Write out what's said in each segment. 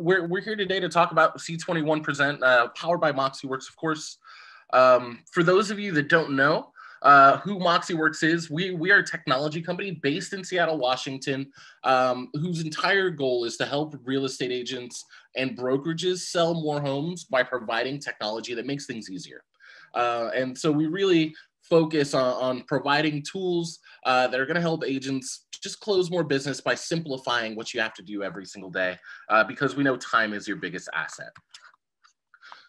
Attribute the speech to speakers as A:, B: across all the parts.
A: we're here today to talk about C21Present, powered by MoxiWorks, of course. For those of you that don't know who MoxiWorks is, we are a technology company based in Seattle, Washington, whose entire goal is to help real estate agents and brokerages sell more homes by providing technology that makes things easier. And so we really focus on providing tools that are going to help agents just close more business by simplifying what you have to do every single day, because we know time is your biggest asset.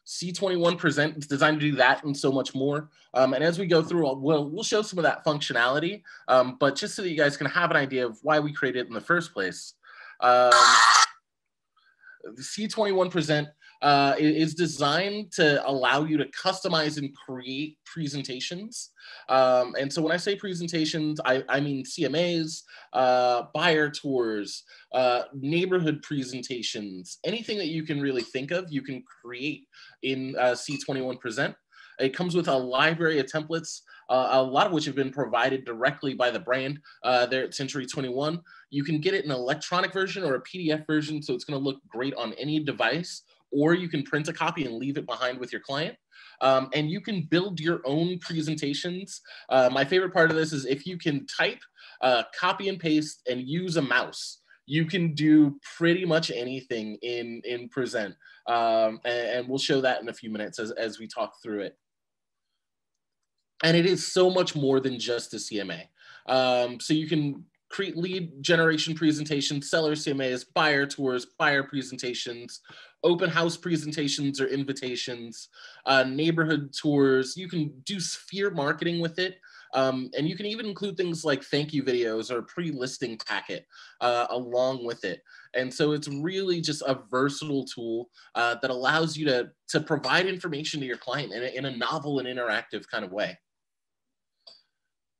A: C21Present is designed to do that and so much more. And as we go through, we'll show some of that functionality, but just so that you guys can have an idea of why we created it in the first place. The C21Present is designed to allow you to customize and create presentations. And so when I say presentations, I mean CMAs, buyer tours, neighborhood presentations, anything that you can really think of, you can create in C21Present. It comes with a library of templates, a lot of which have been provided directly by the brand there at Century 21. You can get it in an electronic version or a PDF version, so it's going to look great on any device, or you can print a copy and leave it behind with your client. And you can build your own presentations. My favorite part of this is if you can type, copy and paste, and use a mouse, you can do pretty much anything in Present. And we'll show that in a few minutes as we talk through it. And it is so much more than just a CMA. So you can create lead generation presentations, seller CMAs, buyer tours, buyer presentations, open house presentations or invitations, neighborhood tours. You can do sphere marketing with it. And you can even include things like thank you videos or a pre-listing packet along with it. And so it's really just a versatile tool that allows you to provide information to your client in a novel and interactive kind of way.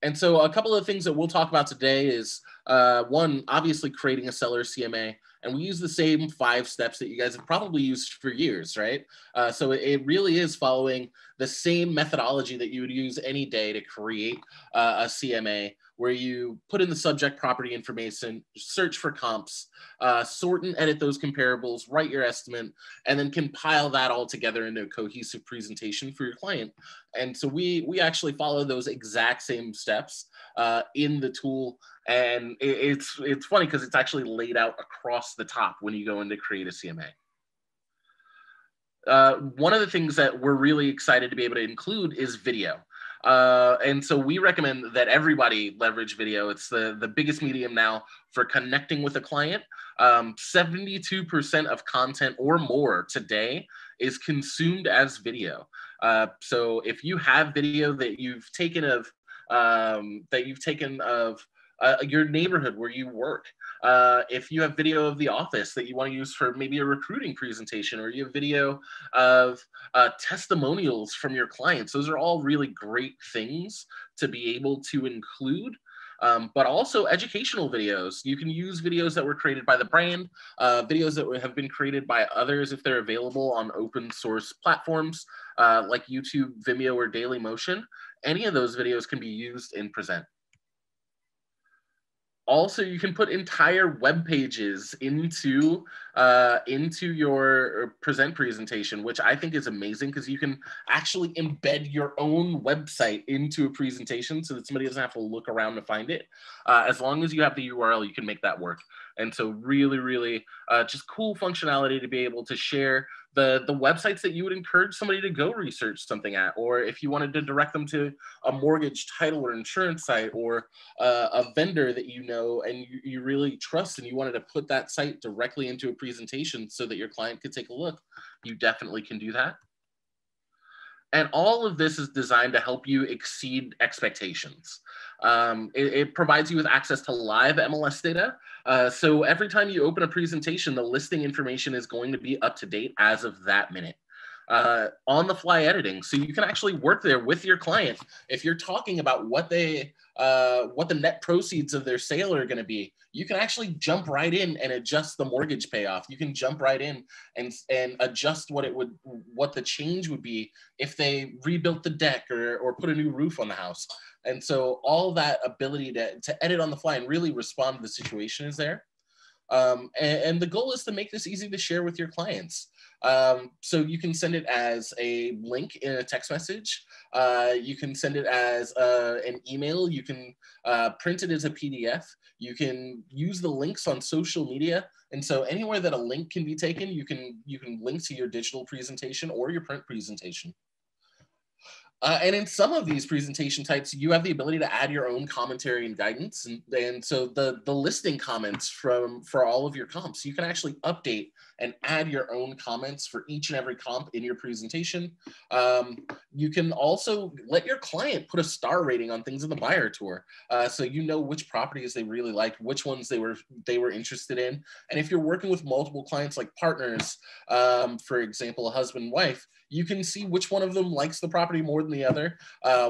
A: And so a couple of things that we'll talk about today is, one, obviously creating a seller CMA. And we use the same 5 steps that you guys have probably used for years, right? So it really is following the same methodology that you would use any day to create a CMA, where you put in the subject property information, search for comps, sort and edit those comparables, write your estimate, and then compile that all together into a cohesive presentation for your client. And so we actually follow those exact same steps in the tool. And it's funny because it's actually laid out across the top when you go in to create a CMA. One of the things that we're really excited to be able to include is video. And so we recommend that everybody leverage video. It's the biggest medium now for connecting with a client. 72% of content or more today is consumed as video. So if you have video that you've taken of your neighborhood where you work, if you have video of the office that you want to use for maybe a recruiting presentation, or you have video of testimonials from your clients, those are all really great things to be able to include. But also educational videos. You can use videos that were created by the brand, videos that have been created by others if they're available on open source platforms like YouTube, Vimeo, or Dailymotion. Any of those videos can be used in Present. Also, you can put entire web pages into your Present presentation, which I think is amazing because you can actually embed your own website into a presentation so that somebody doesn't have to look around to find it. As long as you have the URL, you can make that work. And so really, really just cool functionality to be able to share the websites that you would encourage somebody to go research something at, or if you wanted to direct them to a mortgage, title, or insurance site, or a vendor that you know and you really trust, and you wanted to put that site directly into a presentation so that your client could take a look, you definitely can do that. And all of this is designed to help you exceed expectations. It provides you with access to live MLS data. So every time you open a presentation, the listing information is going to be up to date as of that minute. On the fly editing. So you can actually work there with your client. If you're talking about what the net proceeds of their sale are going to be, you can actually jump right in and adjust the mortgage payoff. You can jump right in and adjust what the change would be if they rebuilt the deck or put a new roof on the house. And so all that ability to edit on the fly and really respond to the situation is there. And the goal is to make this easy to share with your clients. So you can send it as a link in a text message. You can send it as an email. You can print it as a PDF. You can use the links on social media. And so anywhere that a link can be taken, you can link to your digital presentation or your print presentation. And in some of these presentation types, you have the ability to add your own commentary and guidance. And so the listing comments for all of your comps, you can actually update and add your own comments for each and every comp in your presentation. You can also let your client put a star rating on things in the buyer tour. So you know which properties they really liked, which ones they were interested in. And if you're working with multiple clients like partners, for example, a husband and wife, you can see which one of them likes the property more than the other,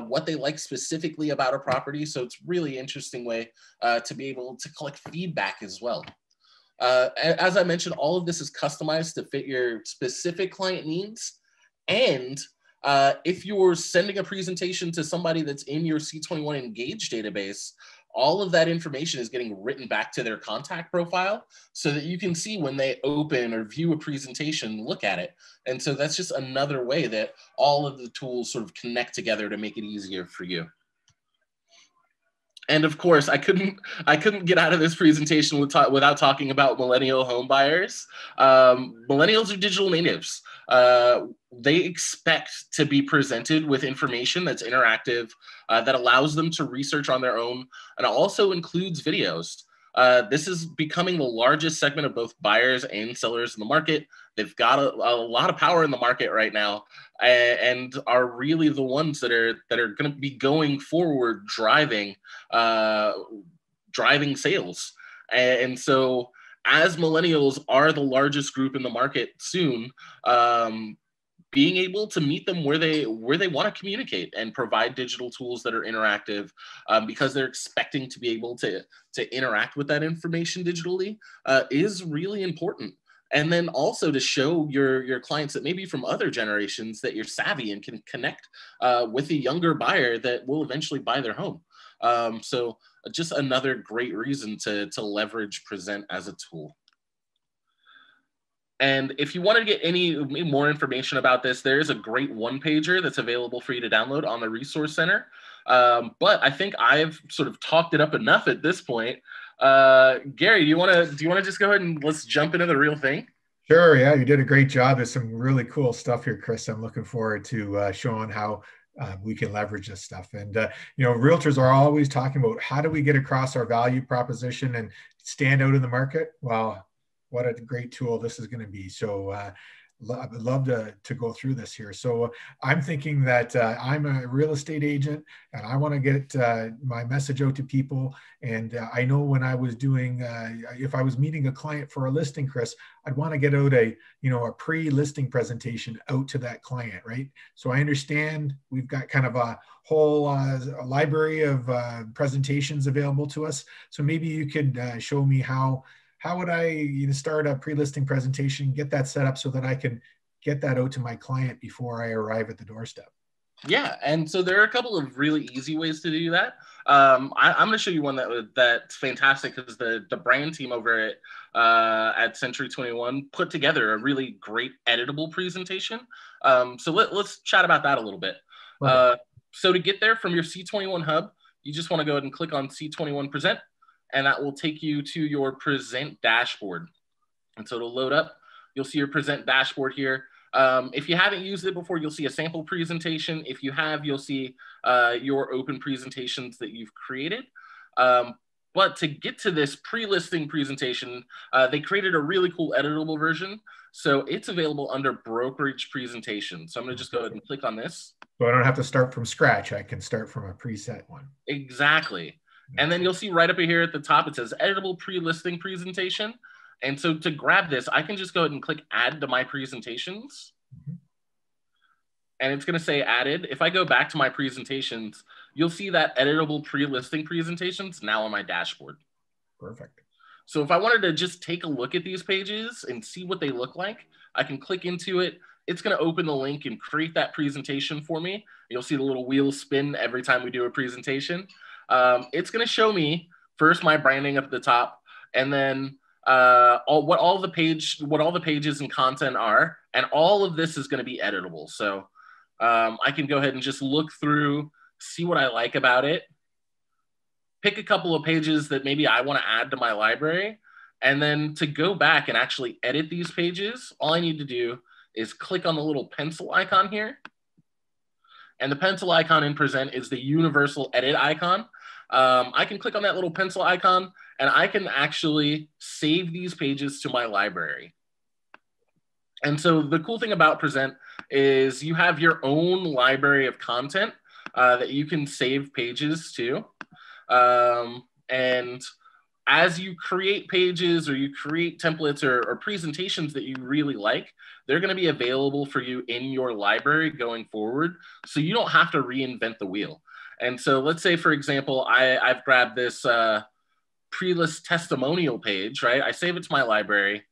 A: what they like specifically about a property. So it's really interesting way to be able to collect feedback as well. As I mentioned, all of this is customized to fit your specific client needs. And if you're sending a presentation to somebody that's in your C21 Engage database, all of that information is getting written back to their contact profile so that you can see when they open or view a presentation, look at it. And so that's just another way that all of the tools sort of connect together to make it easier for you. And of course, I couldn't get out of this presentation without talking about millennial home buyers. Millennials are digital natives. They expect to be presented with information that's interactive, that allows them to research on their own, and also includes videos. This is becoming the largest segment of both buyers and sellers in the market. They've got a lot of power in the market right now, and are really the ones that are going to be going forward, driving sales. And so, as millennials are the largest group in the market soon, being able to meet them where they want to communicate and provide digital tools that are interactive, because they're expecting to be able to interact with that information digitally, is really important. And then also to show your clients that maybe from other generations that you're savvy and can connect with a younger buyer that will eventually buy their home. So just another great reason to leverage Present as a tool. And if you want to get any more information about this, there is a great one-pager that's available for you to download on the Resource Center. But I think I've sort of talked it up enough at this point. Gary, do you want to just go ahead and let's jump into the real thing?
B: Sure. Yeah, you did a great job. There's some really cool stuff here, Chris. I'm looking forward to showing how we can leverage this stuff. And, realtors are always talking about how do we get across our value proposition and stand out in the market? Well, what a great tool this is going to be. So I would love to go through this here. So I'm thinking that I'm a real estate agent and I want to get my message out to people. And I know when I was doing, if I was meeting a client for a listing, Chris, I'd want to get out a pre-listing presentation out to that client, right? So I understand we've got kind of a whole library of presentations available to us. So maybe you could show me how would I start a pre-listing presentation, get that set up so that I can get that out to my client before I arrive at the doorstep?
A: Yeah, and so there are a couple of really easy ways to do that. I'm going to show you one that's fantastic because the brand team over at Century 21 put together a really great editable presentation. So let's chat about that a little bit. So to get there from your C21 hub, you just want to go ahead and click on C21 Present. And that will take you to your Present dashboard. And so it'll load up. You'll see your Present dashboard here. If you haven't used it before, you'll see a sample presentation. If you have, you'll see your open presentations that you've created. But to get to this pre-listing presentation, they created a really cool editable version. So it's available under brokerage presentation. So I'm going to just go ahead and click on this.
B: So I don't have to start from scratch. I can start from a preset one.
A: Exactly. And then you'll see right up here at the top, it says editable pre-listing presentation. And so to grab this, I can just go ahead and click add to my presentations. And it's going to say added. If I go back to my presentations, you'll see that editable pre-listing presentations now on my dashboard.
B: Perfect.
A: So if I wanted to just take a look at these pages and see what they look like, I can click into it. It's going to open the link and create that presentation for me. You'll see the little wheels spin every time we do a presentation. It's going to show me first my branding up at the top, and then what all the pages and content are, and all of this is going to be editable. So I can go ahead and just look through, see what I like about it, pick a couple of pages that maybe I want to add to my library, and then to go back and actually edit these pages, all I need to do is click on the little pencil icon here. And the pencil icon in Present is the universal edit icon. I can click on that little pencil icon and I can actually save these pages to my library. And so the cool thing about Present is you have your own library of content that you can save pages to. And as you create pages or you create templates or presentations that you really like, they're going to be available for you in your library going forward. So you don't have to reinvent the wheel. And so let's say, for example, I've grabbed this pre-list testimonial page, right? I save it to my library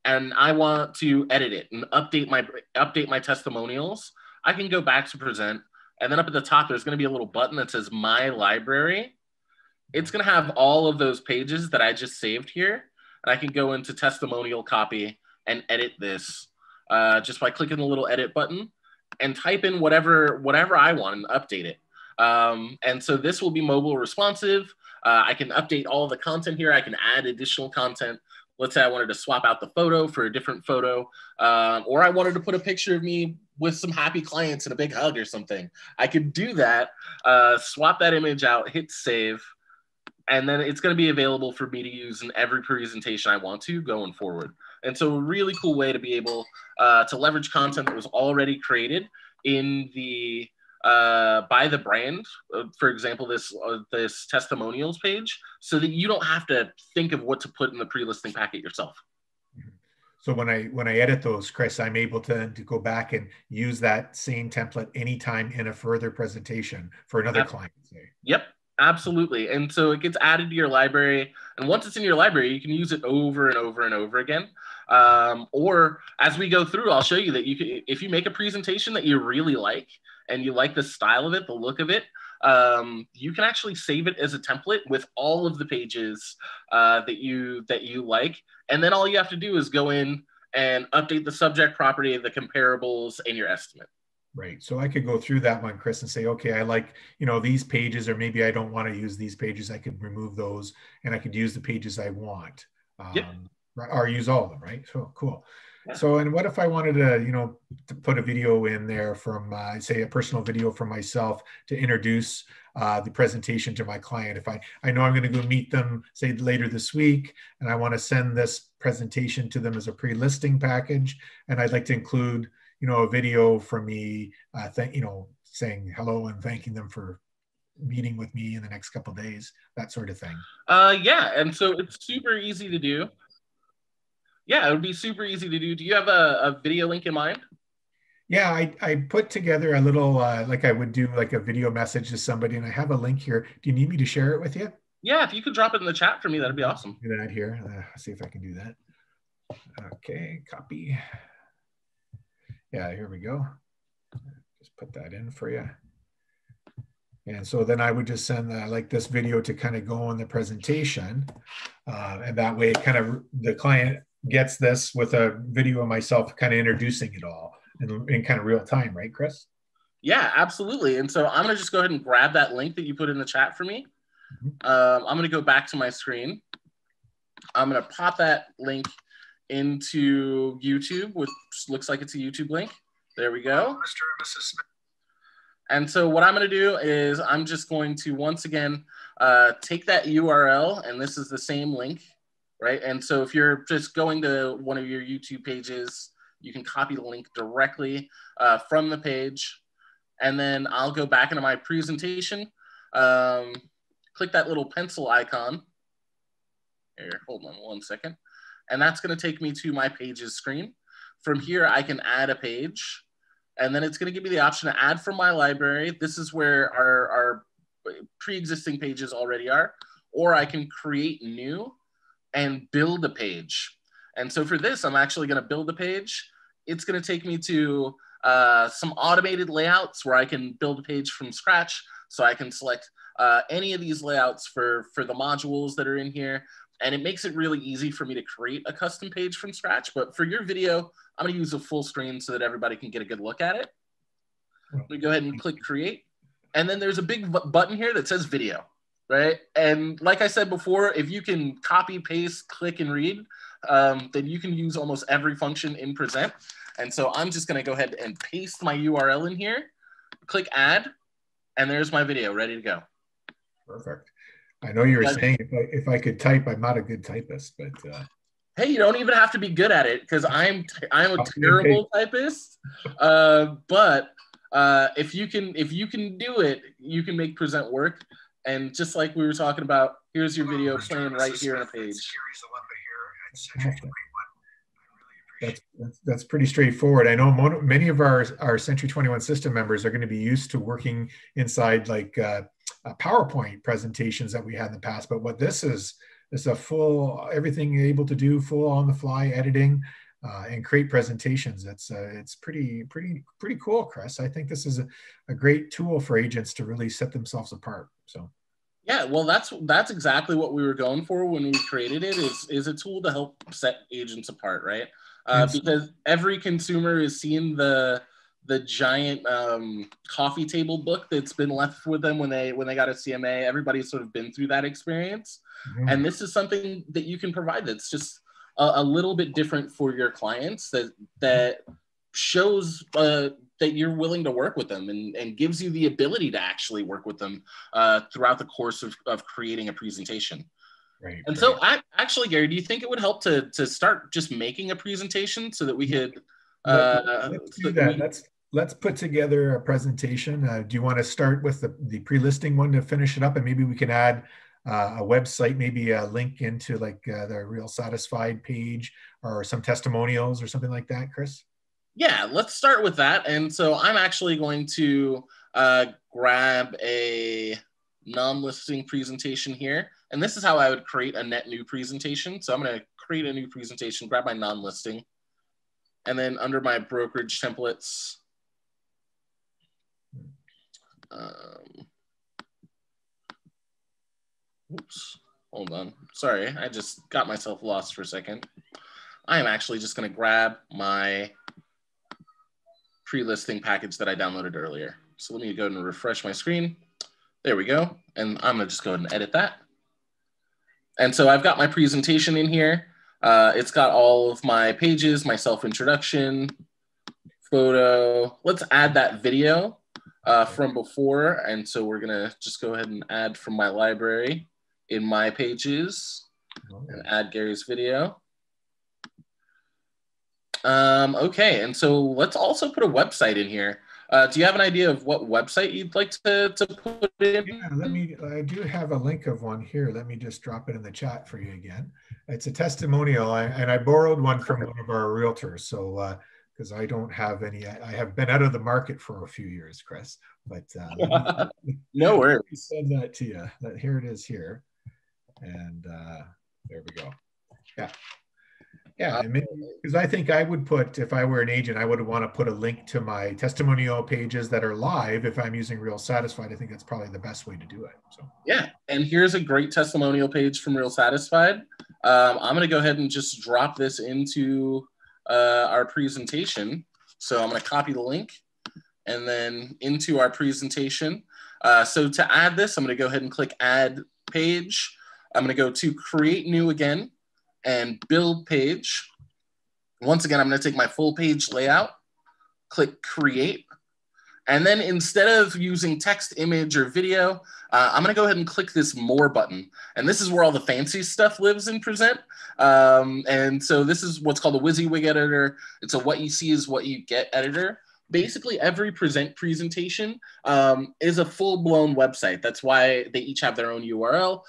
A: and I want to edit it and update my testimonials. I can go back to Present, and then up at the top, there's going to be a little button that says My Library. It's going to have all of those pages that I just saved here. And I can go into testimonial copy and edit this just by clicking the little edit button and type in whatever I want and update it. And so this will be mobile responsive. I can update all the content here. I can add additional content. Let's say I wanted to swap out the photo for a different photo, or I wanted to put a picture of me with some happy clients and a big hug or something. I could do that, swap that image out, hit save, and then it's going to be available for me to use in every presentation I want to going forward. And so a really cool way to be able to leverage content that was already created in the by the brand, for example, this testimonials page, so that you don't have to think of what to put in the pre-listing packet yourself.
B: So when I edit those, Chris, I'm able to go back and use that same template anytime in a further presentation for another client. Say.
A: Yep. Absolutely. And so it gets added to your library. And once it's in your library, you can use it over and over and over again. Or as we go through, I'll show you that you can, if you make a presentation that you really like and you like the style of it, the look of it, you can actually save it as a template with all of the pages that you like. And then all you have to do is go in and update the subject property, the comparables, and your estimate.
B: Right. So I could go through that one, Chris, and say, okay, I like, these pages, or maybe I don't want to use these pages. I could remove those and I could use the pages I want,
A: yep.
B: Or use all of them. Right. So cool. Yeah. So, and what if I wanted to, to put a video in there from, say, a personal video from myself to introduce the presentation to my client? If I know I'm going to go meet them, say, later this week, and I want to send this presentation to them as a pre-listing package, and I'd like to include a video from me, saying hello and thanking them for meeting with me in the next couple of days, that sort of thing.
A: Yeah, and so it's super easy to do. Yeah, it would be super easy to do. Do you have a video link in mind?
B: Yeah, I put together a little, like I would do like a video message to somebody, and I have a link here. Do you need me to share it with you?
A: Yeah, if you could drop it in the chat for me, that'd be awesome.
B: Do that here. See if I can do that. Okay, copy. Yeah, here we go. Just put that in for you. And so then I would just send like this video to kind of go in the presentation. And that way the client gets this with a video of myself kind of introducing it all in kind of real time, right, Chris?
A: Yeah, absolutely. And so I'm going to just go ahead and grab that link that you put in the chat for me. I'm going to go back to my screen. I'm going to pop that link into YouTube, which looks like it's a YouTube link. There we go. Mr. and Mrs. Smith. And so what I'm going to do is I'm just going to, once again, take that URL, and this is the same link, right? And so if you're just going to one of your YouTube pages, you can copy the link directly from the page. And then I'll go back into my presentation, click that little pencil icon. Here, hold on one second. And that's going to take me to my pages screen. From here, I can add a page, and then it's going to give me the option to add from my library. This is where our pre-existing pages already are, or I can create new and build a page. And so for this, I'm actually going to build a page. It's going to take me to some automated layouts where I can build a page from scratch. So I can select any of these layouts for the modules that are in here. And it makes it really easy for me to create a custom page from scratch. But for your video, I'm going to use a full screen so that everybody can get a good look at it. We go ahead and click create. And then there's a big button here that says video, right? And like I said before, if you can copy, paste, click, and read, then you can use almost every function in Present. And so I'm just going to go ahead and paste my URL in here, click add, and there's my video ready to go.
B: Perfect. I know you were saying if I could type, I'm not a good typist, but
A: hey, you don't even have to be good at it because I'm a terrible typist. But if you can do it, you can make Present work. And just like we were talking about, here's your video playing right here on a page.
B: That's pretty straightforward. I know many of our Century 21 system members are going to be used to working inside like PowerPoint presentations that we had in the past. But what this is a full, everything you're able to do, full on the fly editing and create presentations. It's pretty cool, Chris. I think this is a great tool for agents to really set themselves apart. So.
A: Yeah, well, that's exactly what we were going for when we created it. Is a tool to help set agents apart, right? Because every consumer is seeing the giant coffee table book that's been left with them when they got a CMA. Everybody's sort of been through that experience, and this is something that you can provide that's just a little bit different for your clients that shows that you're willing to work with them and gives you the ability to actually work with them throughout the course of creating a presentation.
B: Right.
A: And so actually, Gary, do you think it would help to start just making a presentation so that we could
B: let's do that. Let's put together a presentation. Do you want to start with the pre-listing one to finish it up, and maybe we can add a website, maybe a link into like the Real Satisfied page or some testimonials or something like that, Chris?
A: Yeah, let's start with that. And so I'm actually going to grab a non-listing presentation here. And this is how I would create a net new presentation. So I'm going to create a new presentation, grab my non-listing, and then under my brokerage templates, oops, hold on. Sorry, I just got myself lost for a second. I am actually just going to grab my pre-listing package that I downloaded earlier. So let me go and refresh my screen. There we go. And I'm going to just go ahead and edit that. And so I've got my presentation in here. It's got all of my pages, my self-introduction, photo. Let's add that video from before. And so we're going to just go ahead and add from my library in my pages and add Gary's video. Okay, and so let's also put a website in here. Do you have an idea of what website you'd like to put in?
B: Yeah, I do have a link of one here. Let me just drop it in the chat for you again. It's a testimonial, and I borrowed one from one of our realtors. So, because I don't have any, I have been out of the market for a few years, Chris, but
A: no worries.
B: Send that to you. Here it is here. And there we go. Yeah. Yeah, because I think I would put, if I were an agent, I would want to put a link to my testimonial pages that are live. If I'm using Real Satisfied, I think that's probably the best way to do it. So
A: yeah, and here's a great testimonial page from Real Satisfied. I'm going to go ahead and just drop this into our presentation. So I'm going to copy the link and then into our presentation. So to add this, I'm going to go ahead and click Add Page. I'm going to go to Create New again and Build Page. Once again, I'm going to take my full page layout, click Create, and then instead of using text, image, or video, I'm going to go ahead and click this More button. And this is where all the fancy stuff lives in Present. And so this is what's called a Wysiwyg Editor. It's a what you see is what you get editor. Basically, every Present presentation is a full-blown website. That's why they each have their own URL.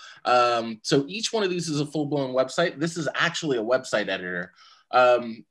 A: So each one of these is a full-blown website. This is actually a website editor.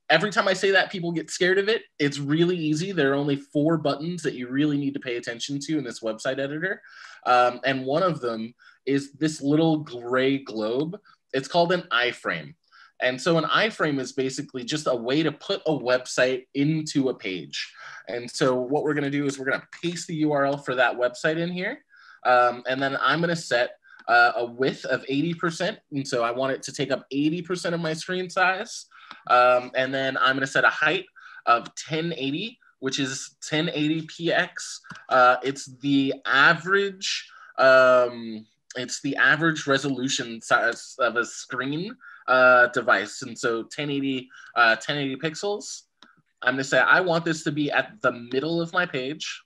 A: Every time I say that, people get scared of it. It's really easy. There are only 4 buttons that you really need to pay attention to in this website editor. And one of them is this little gray globe. It's called an iframe. And so an iframe is basically just a way to put a website into a page. And so what we're going to do is we're going to paste the URL for that website in here. And then I'm going to set a width of 80%. And so I want it to take up 80% of my screen size. And then I'm going to set a height of 1080, which is 1080px. It's the average resolution size of a screen device. And so 1080 pixels. I'm going to say I want this to be at the middle of my page.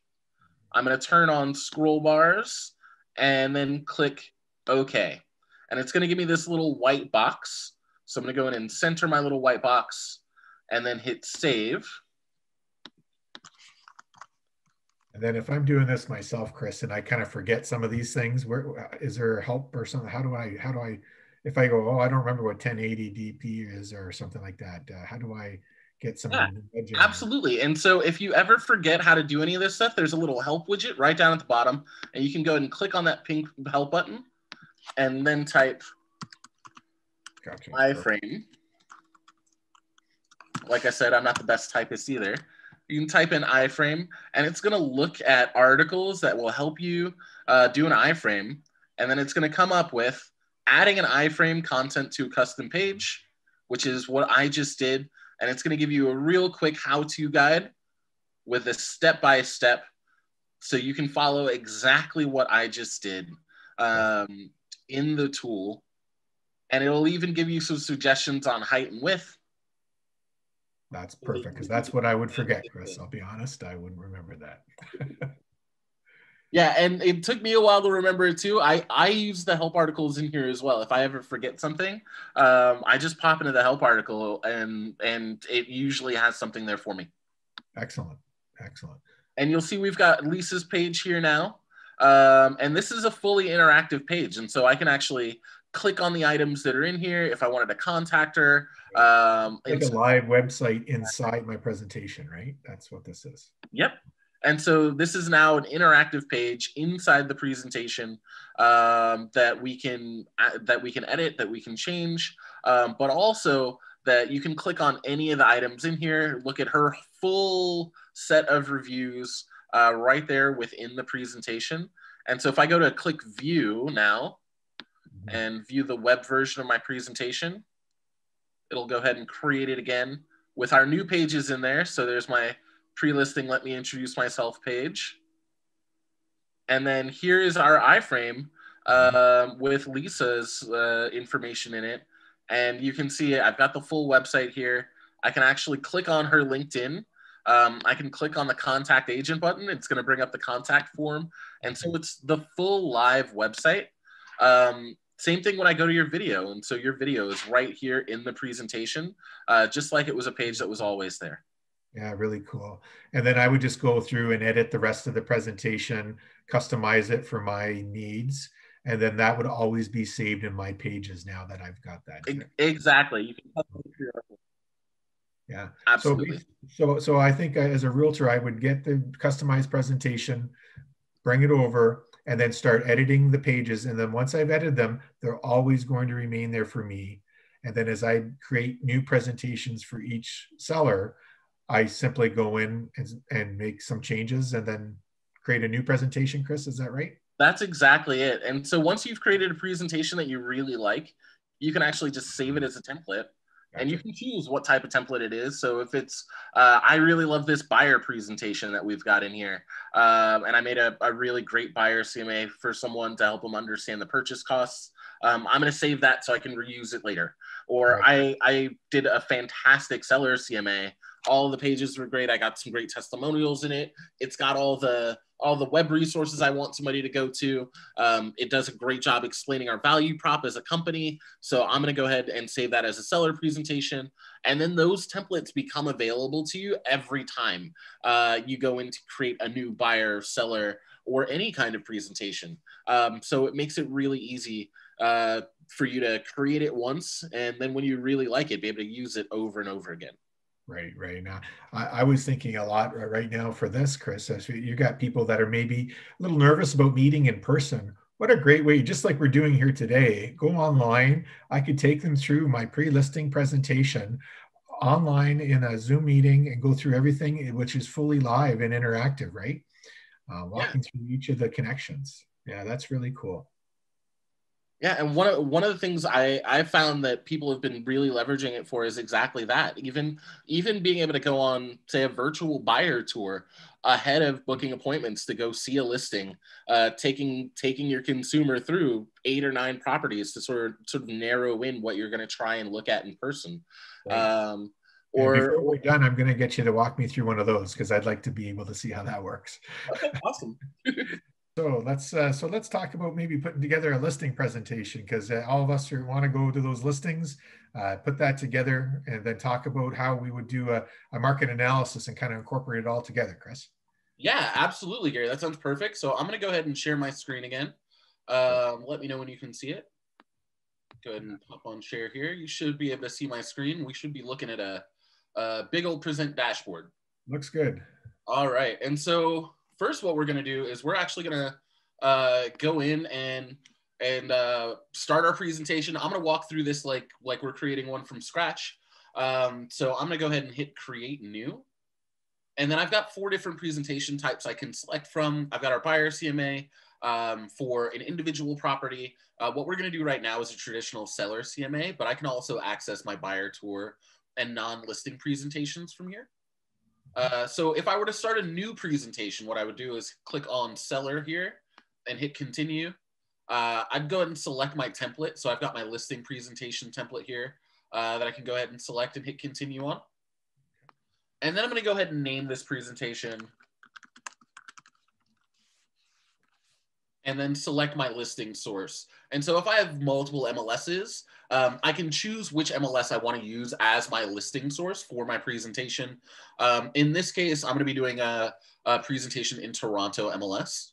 A: I'm going to turn on scroll bars and then click OK. And it's going to give me this little white box. So I'm going to go in and center my little white box and then hit save.
B: And then if I'm doing this myself, Chris, and I kind of forget some of these things, where is there help or something? How do I, if I go, oh, I don't remember what 1080 DP is or something like that, how do I get some?
A: Yeah, absolutely. And so if you ever forget how to do any of this stuff, there's a little help widget right down at the bottom, and you can go ahead and click on that pink help button and then type iframe. Like I said, I'm not the best typist either. You can type in iframe, and it's going to look at articles that will help you do an iframe. And then it's going to come up with adding an iframe content to a custom page, which is what I just did. And it's going to give you a real quick how-to guide with a step-by-step so you can follow exactly what I just did in the tool. And it'll even give you some suggestions on height and width.
B: That's perfect, because that's what I would forget, Chris. I'll be honest, I wouldn't remember that.
A: Yeah, and it took me a while to remember it too. I use the help articles in here as well. If I ever forget something, I just pop into the help article and it usually has something there for me.
B: Excellent, excellent.
A: And you'll see we've got Lisa's page here now. And this is a fully interactive page. And so I can actually click on the items that are in here if I wanted to contact her.
B: Like a live website inside my presentation, right? That's what this is.
A: Yep. And so this is now an interactive page inside the presentation that we can edit, that we can change, but also that you can click on any of the items in here, look at her full set of reviews right there within the presentation. And so if I go to click view now and view the web version of my presentation, it'll go ahead and create it again with our new pages in there. So there's my pre-listing, let me introduce myself page. And then here is our iframe with Lisa's information in it. And you can see I've got the full website here. I can actually click on her LinkedIn. I can click on the contact agent button. It's going to bring up the contact form. And so it's the full live website. Same thing when I go to your video. And so your video is right here in the presentation, just like it was a page that was always there.
B: Yeah, really cool. And then I would just go through and edit the rest of the presentation, customize it for my needs. And then that would always be saved in my pages now that I've got that.
A: Exactly. You can customize your article.
B: Yeah,
A: absolutely.
B: So I think as a realtor, I would get the customized presentation, bring it over, and then start editing the pages. And then once I've edited them, they're always going to remain there for me. And then as I create new presentations for each seller, I simply go in and make some changes and then create a new presentation. Chris, is that right?
A: That's exactly it. And so once you've created a presentation that you really like, you can actually just save it as a template. Gotcha. And you can choose what type of template it is. So if it's, I really love this buyer presentation that we've got in here. And I made a really great buyer CMA for someone to help them understand the purchase costs. I'm going to save that so I can reuse it later. Or right. I did a fantastic seller CMA. All of the pages were great. I got some great testimonials in it. It's got all the web resources I want somebody to go to. It does a great job explaining our value prop as a company. So I'm going to go ahead and save that as a seller presentation. And then those templates become available to you every time you go in to create a new buyer, seller, or any kind of presentation. So it makes it really easy for you to create it once. And then when you really like it, be able to use it over and over again.
B: Right. Now, I was thinking a lot right now for this, Chris, as you got people that are maybe a little nervous about meeting in person. What a great way, just like we're doing here today, go online. I could take them through my pre-listing presentation online in a Zoom meeting and go through everything, which is fully live and interactive, right? Walking through each of the connections. Yeah, that's really cool.
A: Yeah, and one of the things I found that people have been really leveraging it for is exactly that. Even being able to go on, say, a virtual buyer tour ahead of booking appointments to go see a listing, taking your consumer through 8 or 9 properties to sort of narrow in what you're going to try and look at in person.
B: Right. And
A: Or
B: before we're done, I'm going to get you to walk me through one of those because I'd like to be able to see how that works.
A: Okay, awesome.
B: So let's talk about maybe putting together a listing presentation, because all of us who want to go to those listings, put that together, and then talk about how we would do a market analysis and kind of incorporate it all together, Chris.
A: Yeah, absolutely, Gary. That sounds perfect. So I'm going to go ahead and share my screen again. Let me know when you can see it. Go ahead and pop on share here. You should be able to see my screen. We should be looking at a big old present dashboard.
B: Looks good.
A: All right. And so first, what we're going to do is we're actually going to go in and start our presentation. I'm going to walk through this like we're creating one from scratch. So I'm going to go ahead and hit create new. And then I've got 4 different presentation types I can select from. I've got our buyer CMA for an individual property. What we're going to do right now is a traditional seller CMA, but I can also access my buyer tour and non-listing presentations from here. So if I were to start a new presentation, what I would do is click on seller here and hit continue. I'd go ahead and select my template. So I've got my listing presentation template here that I can go ahead and select and hit continue on. And then I'm going to go ahead and name this presentation and then select my listing source. And so if I have multiple MLSs, I can choose which MLS I want to use as my listing source for my presentation. In this case, I'm going to be doing a presentation in Toronto MLS.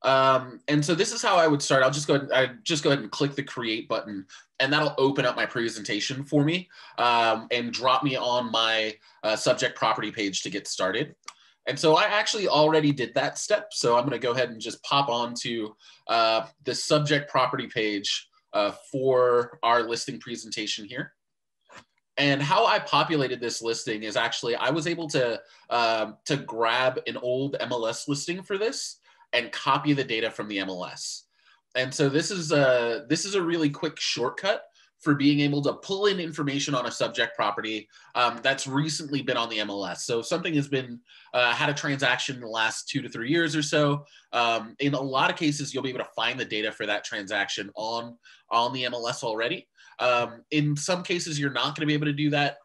A: And so this is how I would start. I'll just go ahead and click the create button, and that'll open up my presentation for me and drop me on my subject property page to get started. And so I actually already did that step. So I'm going to go ahead and just pop onto the subject property page for our listing presentation here. And how I populated this listing is actually I was able to grab an old MLS listing for this and copy the data from the MLS. And so this is a really quick shortcut for being able to pull in information on a subject property that's recently been on the MLS. So if something has been had a transaction in the last 2 to 3 years or so, in a lot of cases, you'll be able to find the data for that transaction on the MLS already. In some cases, you're not going to be able to do that.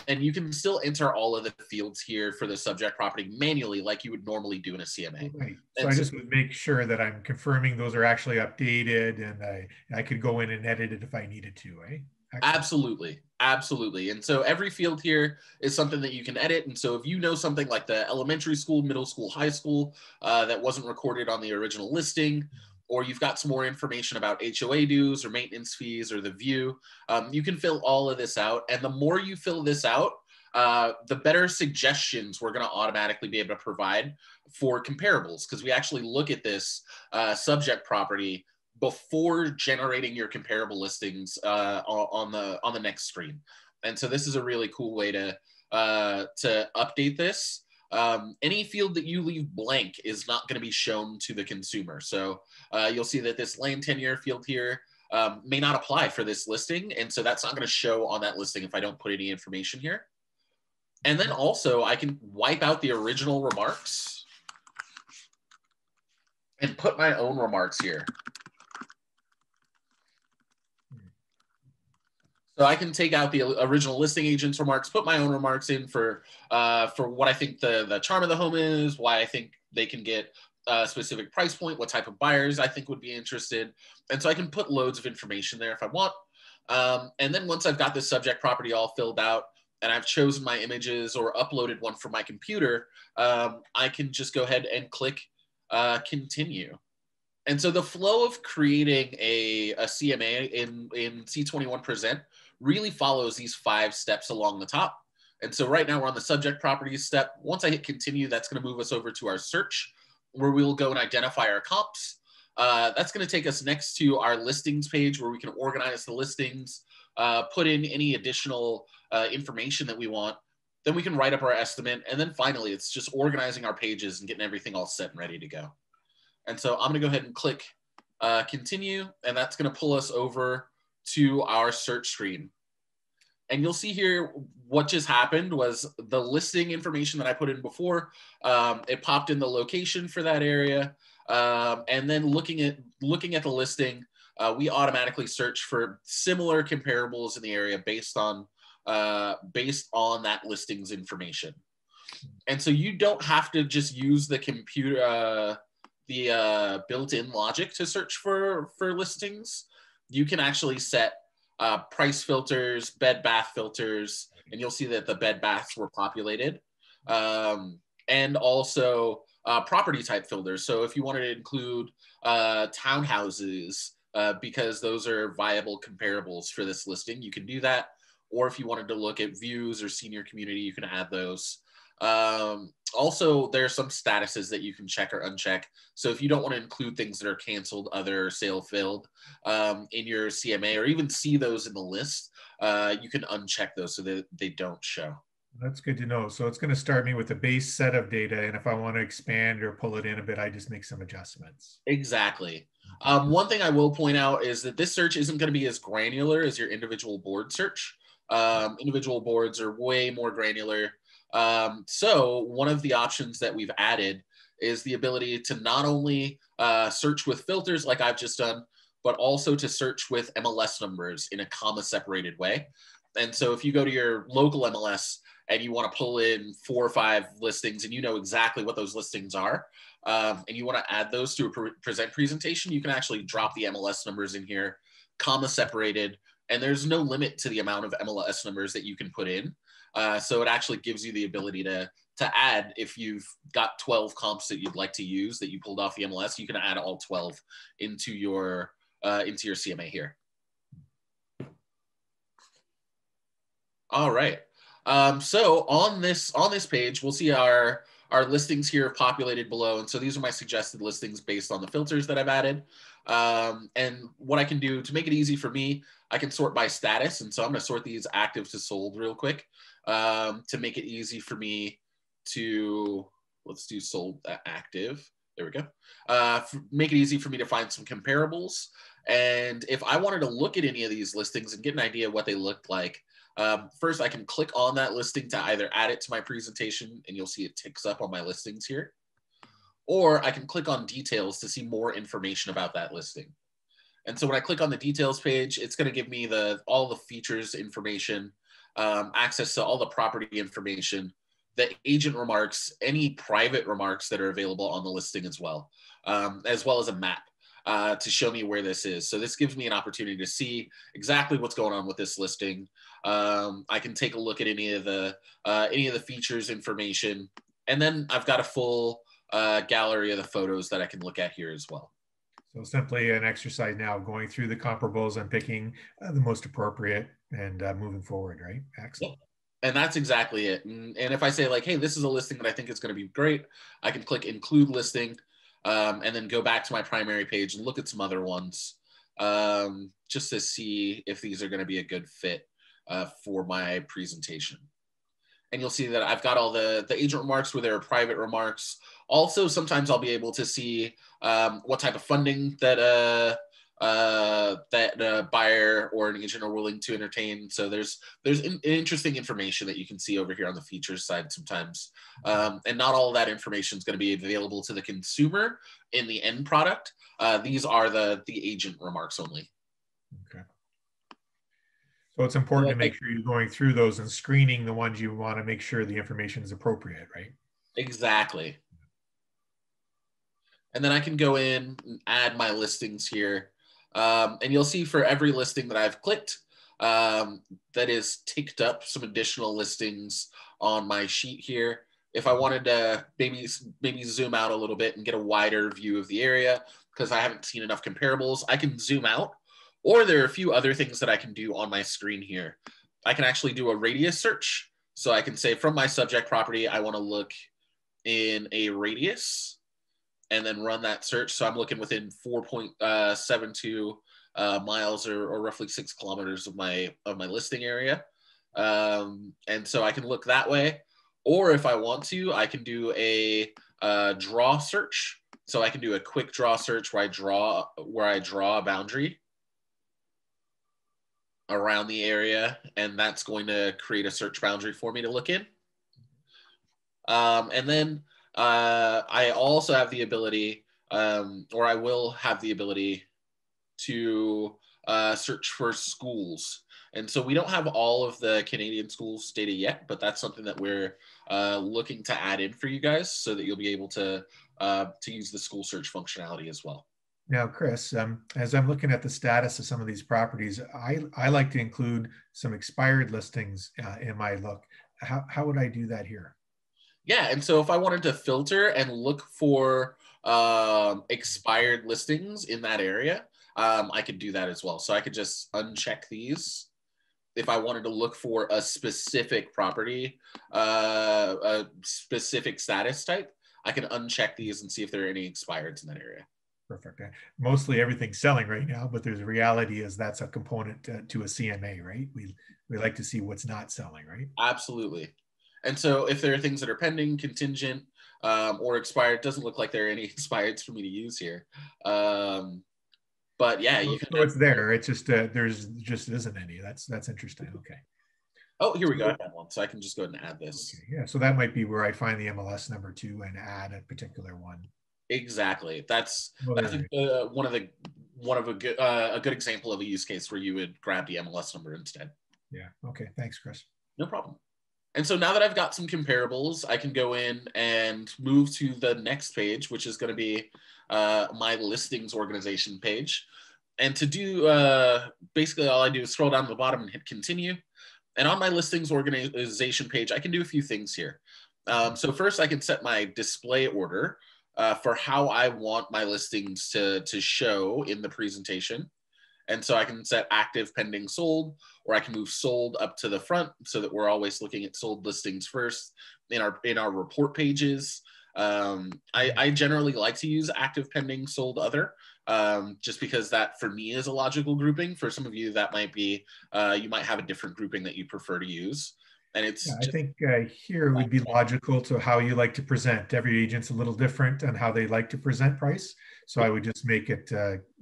A: And you can still enter all of the fields here for the subject property manually like you would normally do in a CMA.
B: Right. So I just would make sure that I'm confirming those are actually updated, and I could go in and edit it if I needed to, eh?
A: Absolutely. Absolutely. And so every field here is something that you can edit. And so if you know something like the elementary school, middle school, high school that wasn't recorded on the original listing, or you've got some more information about HOA dues or maintenance fees or the view, you can fill all of this out. And the more you fill this out, the better suggestions we're going to automatically be able to provide for comparables, because we actually look at this subject property before generating your comparable listings on the next screen. And so this is a really cool way to update this. Any field that you leave blank is not going to be shown to the consumer. So you'll see that this land tenure field here may not apply for this listing. And so that's not going to show on that listing if I don't put any information here. And then also I can wipe out the original remarks and put my own remarks here. So I can take out the original listing agent's remarks, put my own remarks in for what I think the charm of the home is, why I think they can get a specific price point, what type of buyers I think would be interested. And so I can put loads of information there if I want. And then once I've got this subject property all filled out and I've chosen my images or uploaded one from my computer, I can just go ahead and click continue. And so the flow of creating a CMA in C21Present really follows these 5 steps along the top. And so right now we're on the subject properties step. Once I hit continue, that's going to move us over to our search, where we'll go and identify our comps. That's going to take us next to our listings page, where we can organize the listings, put in any additional information that we want. Then we can write up our estimate. And then finally, it's just organizing our pages and getting everything all set and ready to go. And so I'm going to go ahead and click continue, and that's going to pull us over to our search screen. And you'll see here what just happened was the listing information that I put in before. It popped in the location for that area. And then looking at the listing, we automatically search for similar comparables in the area based on that listing's information. And so you don't have to just use the computer, the built-in logic to search for listings. You can actually set price filters, bed bath filters, and you'll see that the bed baths were populated, and also property type filters. So if you wanted to include townhouses, because those are viable comparables for this listing, you can do that. Or if you wanted to look at views or senior community, you can add those. Also, there are some statuses that you can check or uncheck. So if you don't want to include things that are canceled, other sale failed in your CMA, or even see those in the list, you can uncheck those so that they don't show.
B: That's good to know. So it's going to start me with a base set of data, and if I want to expand or pull it in a bit, I just make some adjustments.
A: Exactly. One thing I will point out is that this search isn't going to be as granular as your individual board search. Individual boards are way more granular. So one of the options that we've added is the ability to not only search with filters like I've just done, but also to search with MLS numbers in a comma separated way. And so if you go to your local MLS and you want to pull in 4 or 5 listings and you know exactly what those listings are, and you want to add those to a present presentation, you can actually drop the MLS numbers in here, comma separated, and there's no limit to the amount of MLS numbers that you can put in. So it actually gives you the ability to add, if you've got 12 comps that you'd like to use that you pulled off the MLS, you can add all 12 into your CMA here. All right. So on this page, we'll see our listings here populated below. And so these are my suggested listings based on the filters that I've added. And what I can do to make it easy for me, I can sort by status. And so I'm going to sort these active to sold real quick to make it easy for me to, let's do sold active. There we go. Make it easy for me to find some comparables. And if I wanted to look at any of these listings and get an idea of what they looked like, first I can click on that listing to either add it to my presentation, and you'll see it ticks up on my listings here. Or I can click on details to see more information about that listing. And so when I click on the details page, it's going to give me all the features information, access to all the property information, the agent remarks, any private remarks that are available on the listing as well as a map to show me where this is. So this gives me an opportunity to see exactly what's going on with this listing. I can take a look at any of the features information, and then I've got a full gallery of the photos that I can look at here as well.
B: So simply an exercise now going through the comparables and picking the most appropriate and moving forward, right? Excellent.
A: Yeah. And that's exactly it. And if I say like, hey, this is a listing that I think is going to be great, I can click include listing and then go back to my primary page and look at some other ones just to see if these are going to be a good fit for my presentation. And you'll see that I've got all the agent remarks where there are private remarks. Also, sometimes I'll be able to see what type of funding that a buyer or an agent are willing to entertain. So there's interesting information that you can see over here on the features side sometimes. And not all of that information is going to be available to the consumer in the end product. These are the agent remarks only.
B: Okay. So it's important to make sure you're going through those and screening the ones you want to make sure the information is appropriate, right?
A: Exactly. And then I can go in and add my listings here. And you'll see for every listing that I've clicked, that is ticked up some additional listings on my sheet here. If I wanted to maybe zoom out a little bit and get a wider view of the area because I haven't seen enough comparables, I can zoom out. Or there are a few other things that I can do on my screen here. I can actually do a radius search. So I can say from my subject property, I want to look in a radius and then run that search. So I'm looking within 4.72 miles or roughly 6 kilometers of my listing area. And so I can look that way. Or if I want to, I can do a draw search. So I can do a quick draw search where I draw a boundary around the area, and that's going to create a search boundary for me to look in. And then I also have the ability, or I will have the ability to search for schools. And so we don't have all of the Canadian schools data yet, but that's something that we're looking to add in for you guys so that you'll be able to use the school search functionality as well.
B: Now, Chris, as I'm looking at the status of some of these properties, I like to include some expired listings in my look. How would I do that here?
A: Yeah, and so if I wanted to filter and look for expired listings in that area, I could do that as well. So I could just uncheck these. If I wanted to look for a specific property, a specific status type, I can uncheck these and see if there are any expireds in that area.
B: Perfect. Mostly everything's selling right now, but there's a reality is that's a component to a CMA, right? We like to see what's not selling, right?
A: Absolutely. And so if there are things that are pending, contingent, or expired, it doesn't look like there are any expireds for me to use here. But yeah, you can.
B: So it's there. It's just there's just isn't any. That's interesting. Okay.
A: Oh, here we go. I have one, so I can just go ahead and add this.
B: Okay. Yeah. So that might be where I find the MLS number 2 and add a particular one.
A: Exactly. That's I think one of a good example of a use case where you would grab the MLS number instead.
B: Yeah. Okay. Thanks, Chris.
A: No problem. And so now that I've got some comparables, I can go in and move to the next page, which is going to be my listings organization page. And to do, basically all I do is scroll down to the bottom and hit continue. And on my listings organization page, I can do a few things here. So first I can set my display order for how I want my listings to show in the presentation. And so I can set active, pending, sold, or I can move sold up to the front so that we're always looking at sold listings first in our report pages. I generally like to use active, pending, sold, other, just because that for me is a logical grouping. For some of you, that might be, you might have a different grouping that you prefer to use. And it's
B: I think here would be logical to how you like to present. Every agent's a little different on how they like to present price. So I would just make it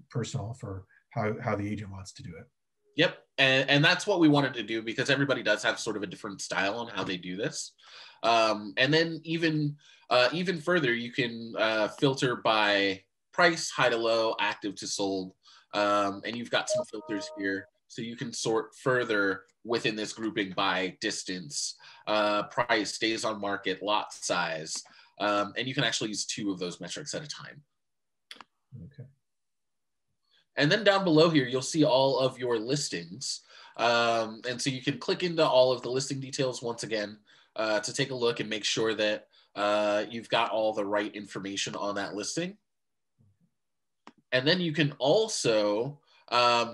B: personal for how the agent wants to do it.
A: Yep. And that's what we wanted to do because everybody does have sort of a different style on how they do this. And then even further, you can filter by price, high to low, active to sold. And you've got some filters here. So you can sort further within this grouping by distance, price, days on market, lot size. And you can actually use 2 of those metrics at a time.
B: Okay.
A: And then down below here, you'll see all of your listings. And so you can click into all of the listing details once again to take a look and make sure that you've got all the right information on that listing. And then you can also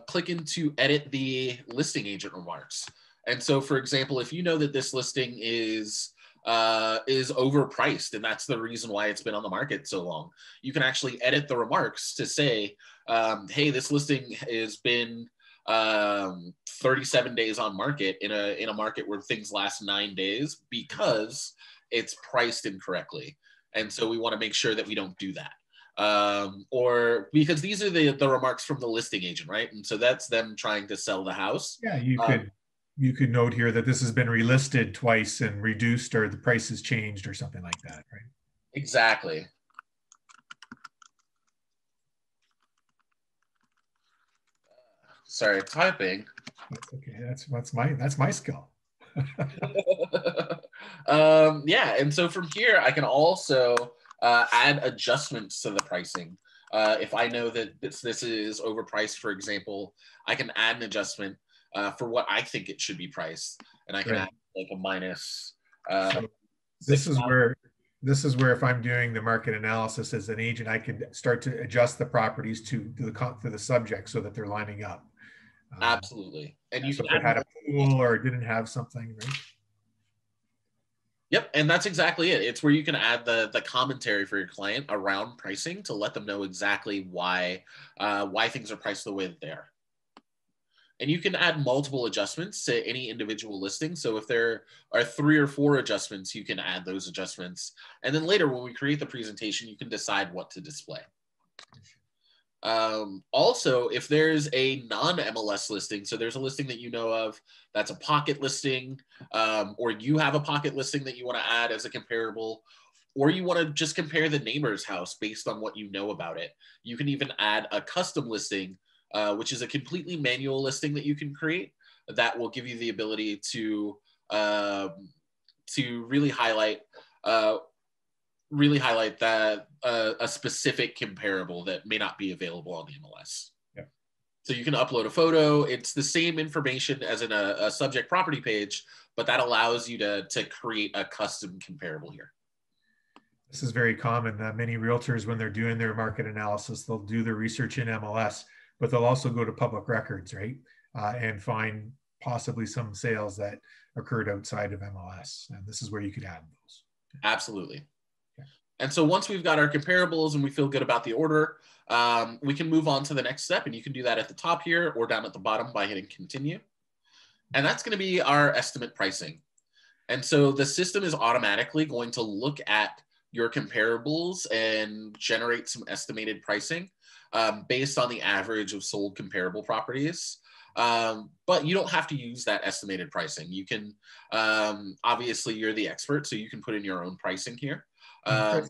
A: click into edit the listing agent remarks. And so, for example, if you know that this listing is overpriced, and that's the reason why it's been on the market so long, you can actually edit the remarks to say, hey, this listing has been 37 days on market in a market where things last 9 days because it's priced incorrectly. And so we want to make sure that we don't do that. Or because these are the remarks from the listing agent, right? And so that's them trying to sell the house.
B: Yeah, you could note here that this has been relisted twice and reduced, or the price has changed, or something like that, right?
A: Exactly. Sorry, typing.
B: That's okay. That's my skill.
A: Yeah, and so from here, I can also add adjustments to the pricing. If I know that this is overpriced, for example, I can add an adjustment for what I think it should be priced, and I can add like a minus.
B: So this is where if I'm doing the market analysis as an agent, I could start to adjust the properties to the subject so that they're lining up.
A: Absolutely, and you
B: so
A: can
B: if it had a pool or didn't have something, right?
A: Yep, and that's exactly it. It's where you can add the commentary for your client around pricing to let them know exactly why things are priced the way that they are. And you can add multiple adjustments to any individual listing. So if there are 3 or 4 adjustments, you can add those adjustments. And then later when we create the presentation, you can decide what to display. Also, if there's a non-MLS listing, so there's a listing that you know of that's a pocket listing, or you have a pocket listing that you want to add as a comparable, or you want to just compare the neighbor's house based on what you know about it, you can even add a custom listing, which is a completely manual listing that you can create that will give you the ability to really highlight that a specific comparable that may not be available on the MLS.
B: Yeah.
A: So you can upload a photo. It's the same information as in a subject property page, but that allows you to create a custom comparable here.
B: This is very common. Many realtors, when they're doing their market analysis, they'll do their research in MLS, but they'll also go to public records, right? And find possibly some sales that occurred outside of MLS. And this is where you could add those.
A: Absolutely. Okay. And so once we've got our comparables and we feel good about the order, we can move on to the next step. And you can do that at the top here or down at the bottom by hitting continue. And that's going to be our estimate pricing. And so the system is automatically going to look at your comparables and generate some estimated pricing based on the average of sold comparable properties. But you don't have to use that estimated pricing. You can, obviously you're the expert, so you can put in your own pricing here.
B: Sorry,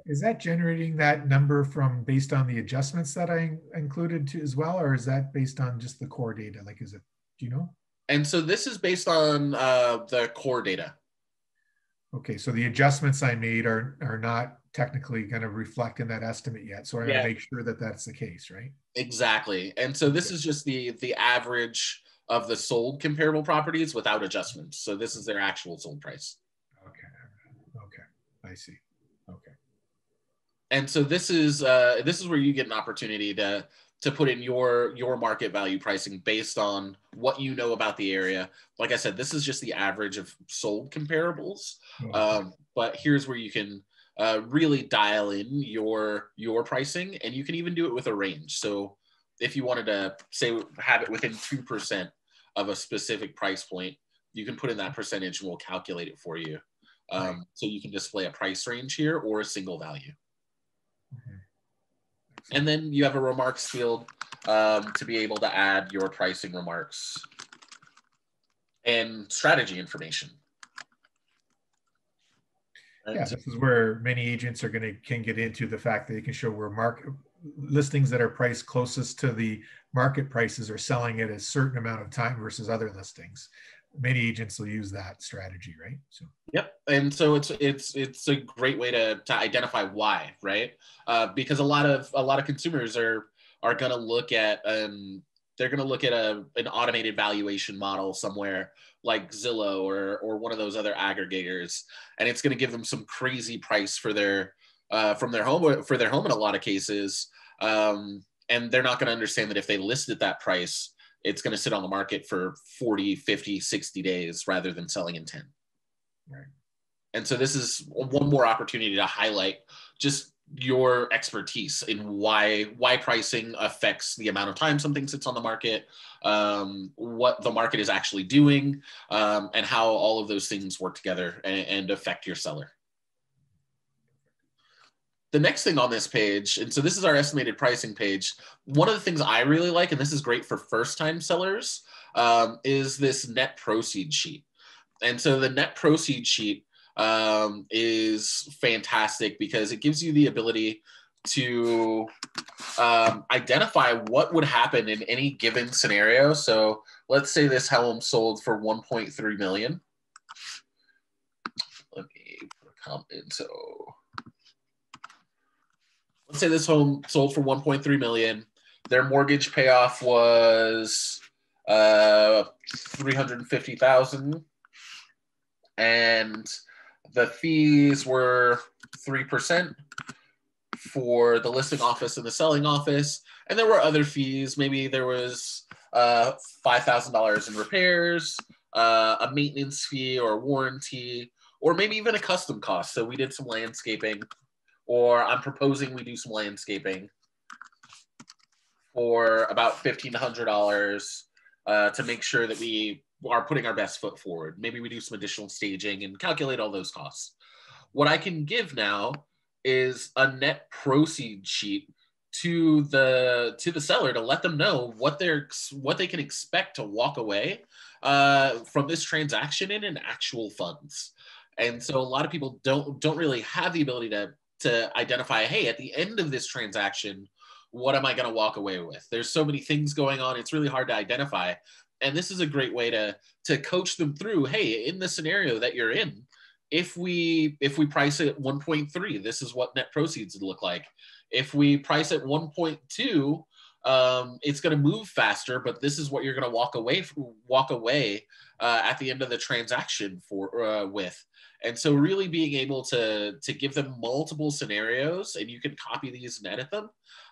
B: is that generating that number from based on the adjustments that I included as well, or is that based on just the core data? Like, is it, do you know?
A: And so this is based on the core data.
B: Okay, so the adjustments I made are not technically going to reflect in that estimate yet. So I got to make sure that that's the case, right?
A: Exactly. And so this is just the average of the sold comparable properties without adjustments. So this is their actual sold price.
B: Okay, I see. Okay.
A: And so this is where you get an opportunity to put in your market value pricing based on what you know about the area. Like I said, this is just the average of sold comparables. But here's where you can really dial in your pricing, and you can even do it with a range. So if you wanted to say have it within 2% of a specific price point, you can put in that percentage and we'll calculate it for you. So you can display a price range here or a single value. And then you have a remarks field to be able to add your pricing remarks and strategy information.
B: Yeah, this is where many agents are can get into the fact that they can show where market listings that are priced closest to the market prices are selling at a certain amount of time versus other listings. Many agents will use that strategy, right? So
A: yep, and so it's a great way to identify why, right? Because a lot of consumers are going to look at they're going to look at an automated valuation model somewhere like Zillow or one of those other aggregators, and it's going to give them some crazy price for their home in a lot of cases, and they're not going to understand that if they list at that price, it's going to sit on the market for 40, 50, 60 days rather than selling in 10.
B: Right.
A: And so this is one more opportunity to highlight just your expertise in why pricing affects the amount of time something sits on the market, what the market is actually doing, and how all of those things work together and affect your seller. The next thing on this page, and so this is our estimated pricing page. One of the things I really like, and this is great for first-time sellers, is this net proceeds sheet. And so the net proceeds sheet is fantastic because it gives you the ability to identify what would happen in any given scenario. So let's say this home sold for 1.3 million. Let me put a comment. So let's say this home sold for 1.3 million. Their mortgage payoff was 350,000, and the fees were 3% for the listing office and the selling office, and there were other fees. Maybe there was $5,000 in repairs, a maintenance fee or a warranty, or maybe even a custom cost. So we did some landscaping, or I'm proposing we do some landscaping for about $1,500 to make sure that we are putting our best foot forward. Maybe we do some additional staging and calculate all those costs. What I can give now is a net proceed sheet to the seller to let them know what they can expect to walk away from this transaction in actual funds. And so a lot of people don't really have the ability to identify, hey, at the end of this transaction, what am I going to walk away with? There's so many things going on. It's really hard to identify. And this is a great way to coach them through, hey, in the scenario that you're in, if we price it at 1.3, this is what net proceeds would look like. If we price at 1.2, it's going to move faster, but this is what you're going to walk away at the end of the transaction with. And so really being able to give them multiple scenarios, and you can copy these and edit them.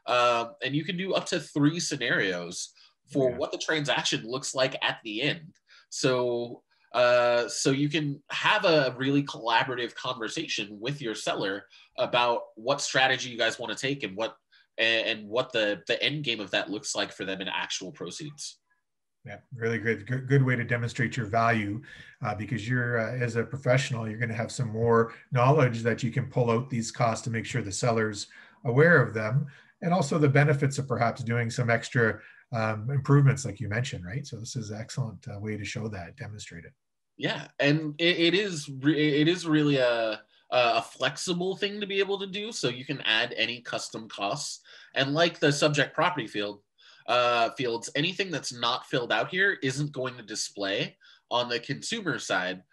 A: And you can do up to 3 scenarios for what the transaction looks like at the end. So you can have a really collaborative conversation with your seller about what strategy you guys want to take and what the end game of that looks like for them in actual proceeds.
B: Yeah, really good way to demonstrate your value because you're, as a professional, you're going to have some more knowledge that you can pull out these costs to make sure the seller's aware of them, and also the benefits of perhaps doing some extra improvements like you mentioned, right? So this is an excellent way to show that, demonstrate it.
A: Yeah, and it is really a flexible thing to be able to do. So you can add any custom costs, and like the subject property fields, anything that's not filled out here isn't going to display on the consumer side.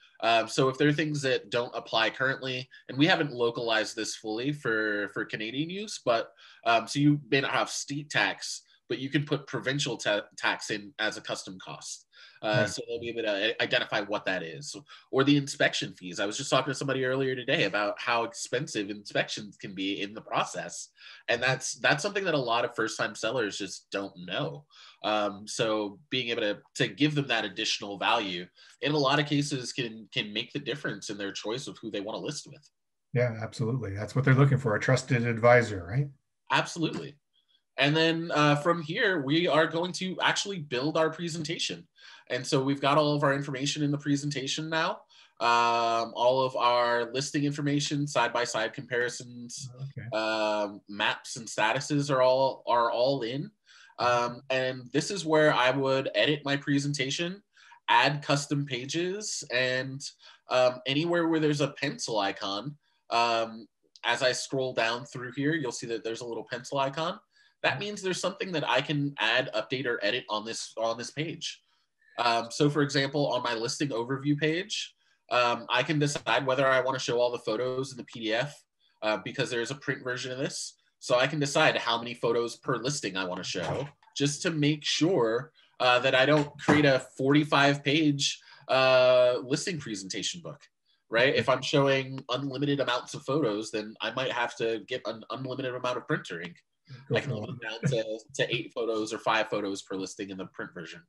A: So if there are things that don't apply currently, and we haven't localized this fully for Canadian use, but so you may not have state tax, but you can put provincial tax in as a custom cost. So they'll be able to identify what that is. Or the inspection fees. I was just talking to somebody earlier today about how expensive inspections can be in the process. And that's something that a lot of first-time sellers just don't know. So being able to give them that additional value in a lot of cases can make the difference in their choice of who they want to list with.
B: Yeah, absolutely. That's what they're looking for, a trusted advisor, right?
A: Absolutely. And then from here, we are going to actually build our presentation. And so we've got all of our information in the presentation now. All of our listing information, side-by-side comparisons, maps and statuses are all in. And this is where I would edit my presentation, add custom pages, and anywhere where there's a pencil icon, as I scroll down through here, you'll see that there's a little pencil icon. That means there's something that I can add, update, or edit on this page. So for example, on my listing overview page, I can decide whether I want to show all the photos in the PDF because there's a print version of this. So I can decide how many photos per listing I want to show, just to make sure that I don't create a 45-page listing presentation book, right? If I'm showing unlimited amounts of photos, then I might have to get an unlimited amount of printer ink. I can limit it down to 8 photos or 5 photos per listing in the print version.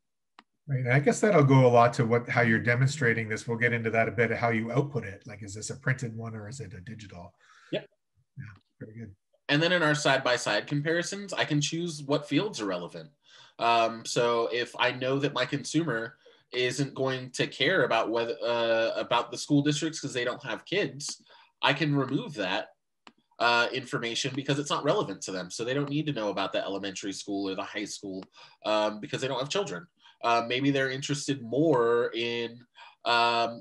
B: Right. And I guess that'll go a lot to how you're demonstrating this. We'll get into that a bit of how you output it. Like, is this a printed one or is it a digital?
A: Yep.
B: Yeah, very good.
A: And then in our side-by-side comparisons, I can choose what fields are relevant. So if I know that my consumer isn't going to care about about the school districts because they don't have kids, I can remove that information because it's not relevant to them. So they don't need to know about the elementary school or the high school because they don't have children. Maybe they're interested more in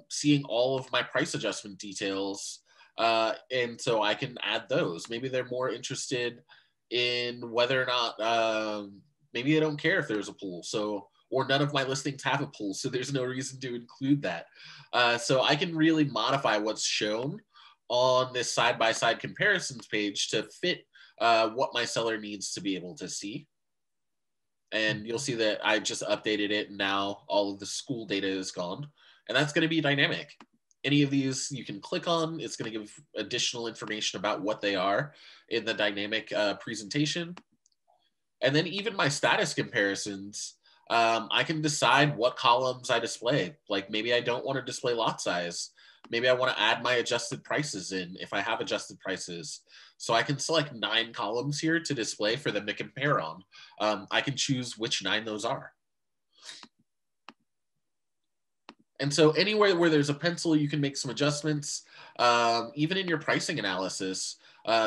A: seeing all of my price adjustment details, and so I can add those. Maybe they're more interested in whether or not, maybe they don't care if there's a pool, or none of my listings have a pool, so there's no reason to include that. So I can really modify what's shown on this side-by-side comparisons page to fit what my seller needs to be able to see. And you'll see that I just updated it, and now all of the school data is gone. And that's going to be dynamic. Any of these you can click on. It's going to give additional information about what they are in the dynamic presentation. And then even my status comparisons, I can decide what columns I display. Like maybe I don't want to display lot size. Maybe I want to add my adjusted prices in if I have adjusted prices. So I can select 9 columns here to display for them to compare on. I can choose which 9 those are. And so anywhere where there's a pencil, you can make some adjustments. Even in your pricing analysis,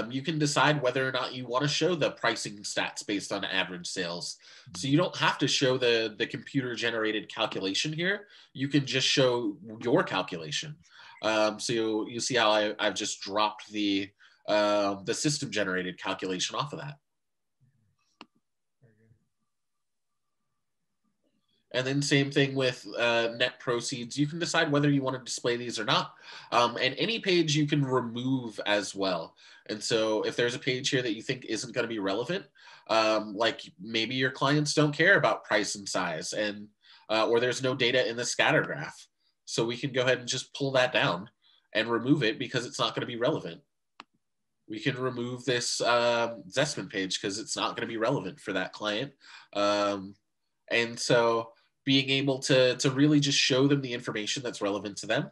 A: you can decide whether or not you want to show the pricing stats based on average sales. So you don't have to show the computer generated calculation here. You can just show your calculation. So you see how I've just dropped the system generated calculation off of that. And then same thing with net proceeds. You can decide whether you want to display these or not. And any page you can remove as well. And so if there's a page here that you think isn't going to be relevant, like maybe your clients don't care about price and size, and or there's no data in the scatter graph. So we can go ahead and just pull that down and remove it because it's not going to be relevant. We can remove this Zestman page because it's not going to be relevant for that client. And so being able to really just show them the information that's relevant to them.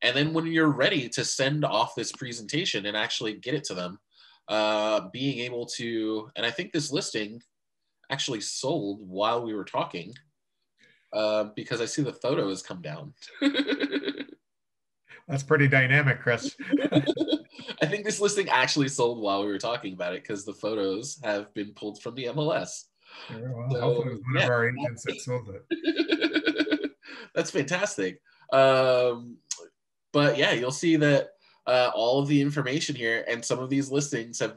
A: And then when you're ready to send off this presentation and actually get it to them, being able to, and I think this listing actually sold while we were talking because I see the photo has come down.
B: That's pretty dynamic, Chris.
A: I think this listing actually sold while we were talking about it because the photos have been pulled from the MLS.
B: Well, so, hopefully it was one of our agents that sold it.
A: That's fantastic. But yeah, you'll see that all of the information here and some of these listings have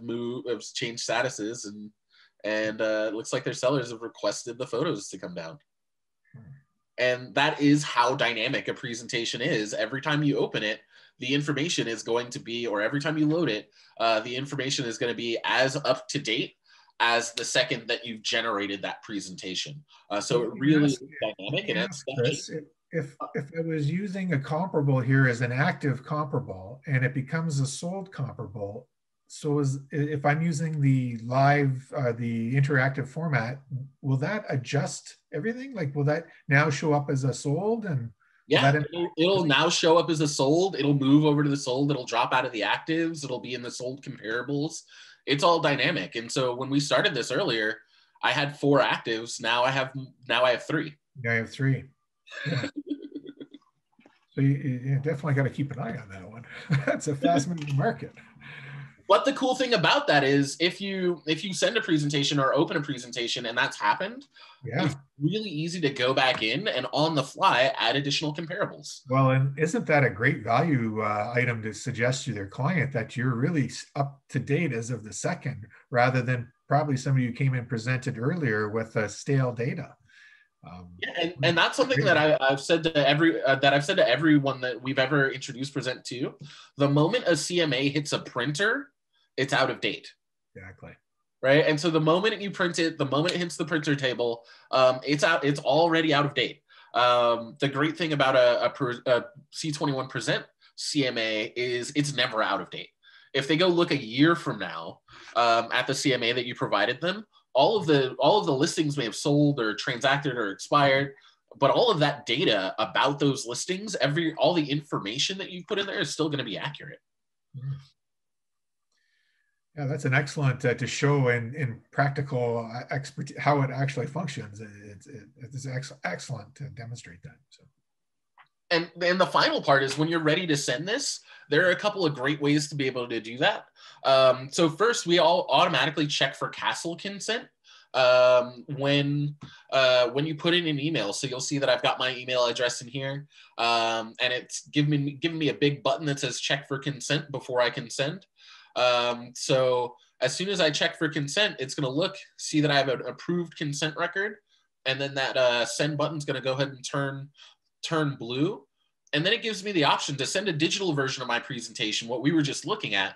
A: changed statuses, and it looks like their sellers have requested the photos to come down. And that is how dynamic a presentation is. Every time you open it, the information is going to be, or every time you load it, the information is going to be as up to date as the second that you've generated that presentation. So it really is dynamic. And
B: Chris, if I was using a comparable here as an active comparable and it becomes a sold comparable, so if I'm using the live, the interactive format, will that adjust everything? Like, will that now show up as a sold? And
A: yeah, it'll now show up as a sold. It'll move over to the sold. It'll drop out of the actives. It'll be in the sold comparables. It's all dynamic. And so when we started this earlier, I had 4 actives. Now I have 3.
B: Now I have 3. Yeah. So you definitely got to keep an eye on that one. That's a fast-moving market.
A: But the cool thing about that is if you send a presentation or open a presentation and that's happened,
B: yeah,
A: it's really easy to go back in and on the fly add additional comparables.
B: Well, and isn't that a great value item to suggest to their client that you're really up to date as of the second, rather than probably somebody who came in presented earlier with stale data.
A: Yeah, and that's something that I've said to everyone that we've ever introduced Present to. The moment a CMA hits a printer, it's out of date.
B: Exactly.
A: Right. And so the moment you print it, the moment it hits the printer table, it's already out of date. The great thing about a C21Present CMA is it's never out of date. If they go look a year from now at the CMA that you provided them, all of the listings may have sold or transacted or expired, but all of that data about those listings, all the information that you put in there is still going to be accurate.
B: Yeah, that's an excellent to show in practical expertise how it actually functions. It's excellent to demonstrate that. So.
A: And the final part is when you're ready to send this, there are a couple of great ways to be able to do that. So first, we all automatically check for castle consent when you put in an email. So you'll see that I've got my email address in here, and it's giving me a big button that says check for consent before I can send. So as soon as I check for consent, it's going to see that I have an approved consent record, and then that send button is going to go ahead and turn blue. And then it gives me the option to send a digital version of my presentation, what we were just looking at,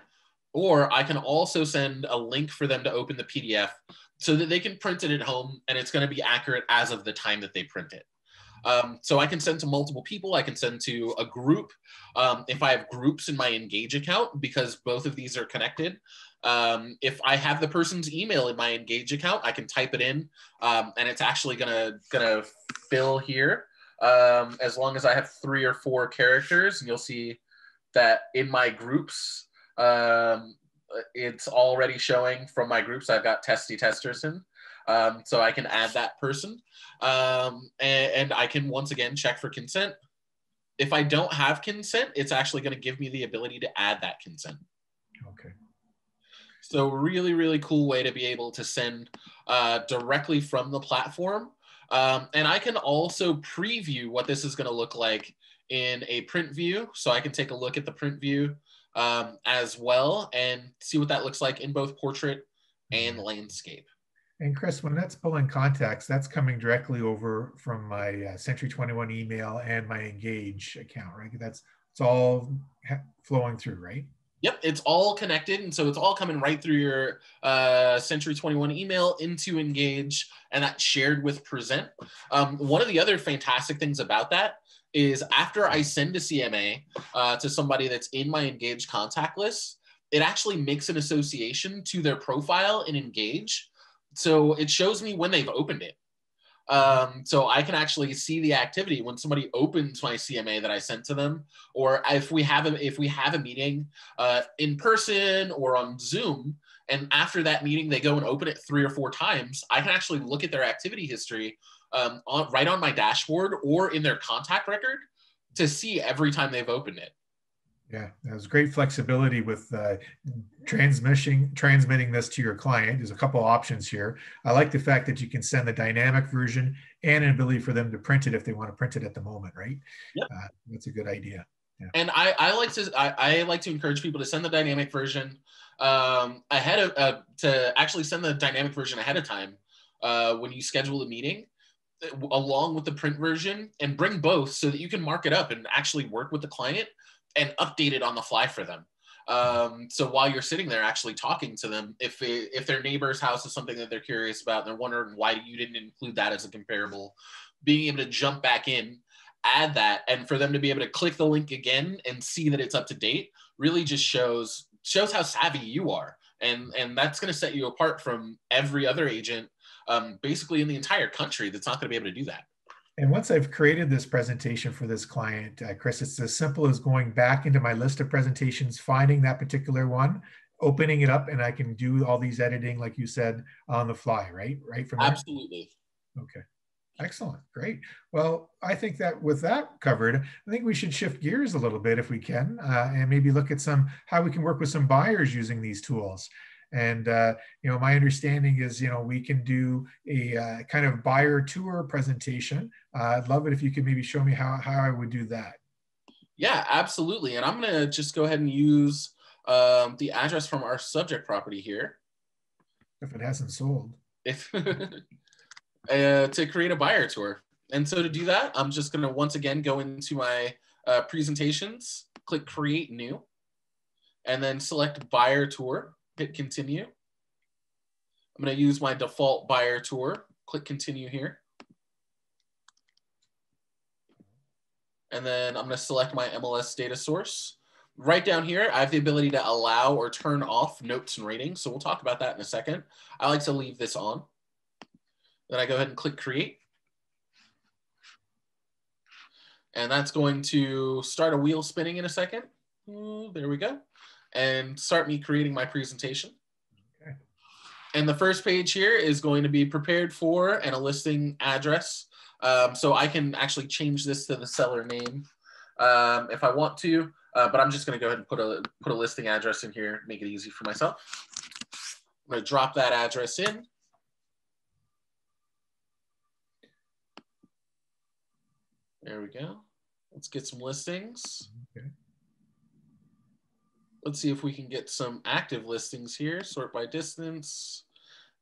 A: or I can also send a link for them to open the PDF so that they can print it at home and it's going to be accurate as of the time that they print it. So I can send to multiple people. I can send to a group. If I have groups in my Engage account, because both of these are connected. If I have the person's email in my Engage account, I can type it in, and it's actually gonna fill here. as long as I have 3 or 4 characters. And you'll see that in my groups, it's already showing from my groups. I've got Testy Testerson. So I can add that person. And I can, once again, check for consent. If I don't have consent, it's actually going to give me the ability to add that consent.
B: Okay.
A: So really, really cool way to be able to send directly from the platform. And I can also preview what this is going to look like in a print view. So I can take a look at the print view as well and see what that looks like in both portrait and landscape.
B: And Chris, when that's pulling contacts, that's coming directly over from my Century 21 email and my Engage account, right? It's all flowing through, right?
A: Yep, it's all connected. And so it's all coming right through your Century 21 email into Engage, and that's shared with Present. One of the other fantastic things about that is after I send a CMA to somebody that's in my Engage contact list, it actually makes an association to their profile in Engage. So it shows me when they've opened it. So I can actually see the activity when somebody opens my CMA that I sent to them, or if we have a meeting in person or on Zoom, and after that meeting they go and open it 3 or 4 times, I can actually look at their activity history right on my dashboard or in their contact record to see every time they've opened it.
B: Yeah, there's great flexibility with transmitting this to your client. There's a couple options here. I like the fact that you can send the dynamic version and an ability for them to print it if they want to print it at the moment, right?
A: Yep.
B: That's a good idea. Yeah.
A: And I like to encourage people to send the dynamic version ahead of to actually send the dynamic version ahead of time when you schedule a meeting, along with the print version, and bring both so that you can mark it up and actually work with the client and update it on the fly for them. So while you're sitting there actually talking to them, if their neighbor's house is something that they're curious about and they're wondering why you didn't include that as a comparable, being able to jump back in, add that, and for them to be able to click the link again and see that it's up to date really just shows how savvy you are. And that's going to set you apart from every other agent basically in the entire country that's not going to be able to do that.
B: And once I've created this presentation for this client, Chris, it's as simple as going back into my list of presentations, finding that particular one, opening it up, and I can do all these editing, like you said, on the fly, right? Right from there?
A: Absolutely.
B: Okay. Excellent. Great. Well, I think that with that covered, I think we should shift gears a little bit if we can, and maybe look at how we can work with some buyers using these tools. And, my understanding is, we can do a kind of buyer tour presentation. I'd love it if you could maybe show me how I would do that.
A: Yeah, absolutely. And I'm going to just go ahead and use the address from our subject property here.
B: If it hasn't sold.
A: To create a buyer tour. And so to do that, I'm just going to once again go into my presentations, click create new, and then select buyer tour, hit continue. I'm going to use my default buyer tour, click continue here. And then I'm going to select my MLS data source. Right down here, I have the ability to allow or turn off notes and ratings. So we'll talk about that in a second. I like to leave this on. Then I go ahead and click create. And that's going to start a wheel spinning in a second. There we go. And start me creating my presentation.
B: Okay.
A: And the first page here is going to be prepared for and a listing address. So I can actually change this to the seller name if I want to, but I'm just going to go ahead and put a listing address in here, make it easy for myself. I'm going to drop that address in. There we go. Let's get some listings.
B: Okay.
A: Let's see if we can get some active listings here. Sort by distance.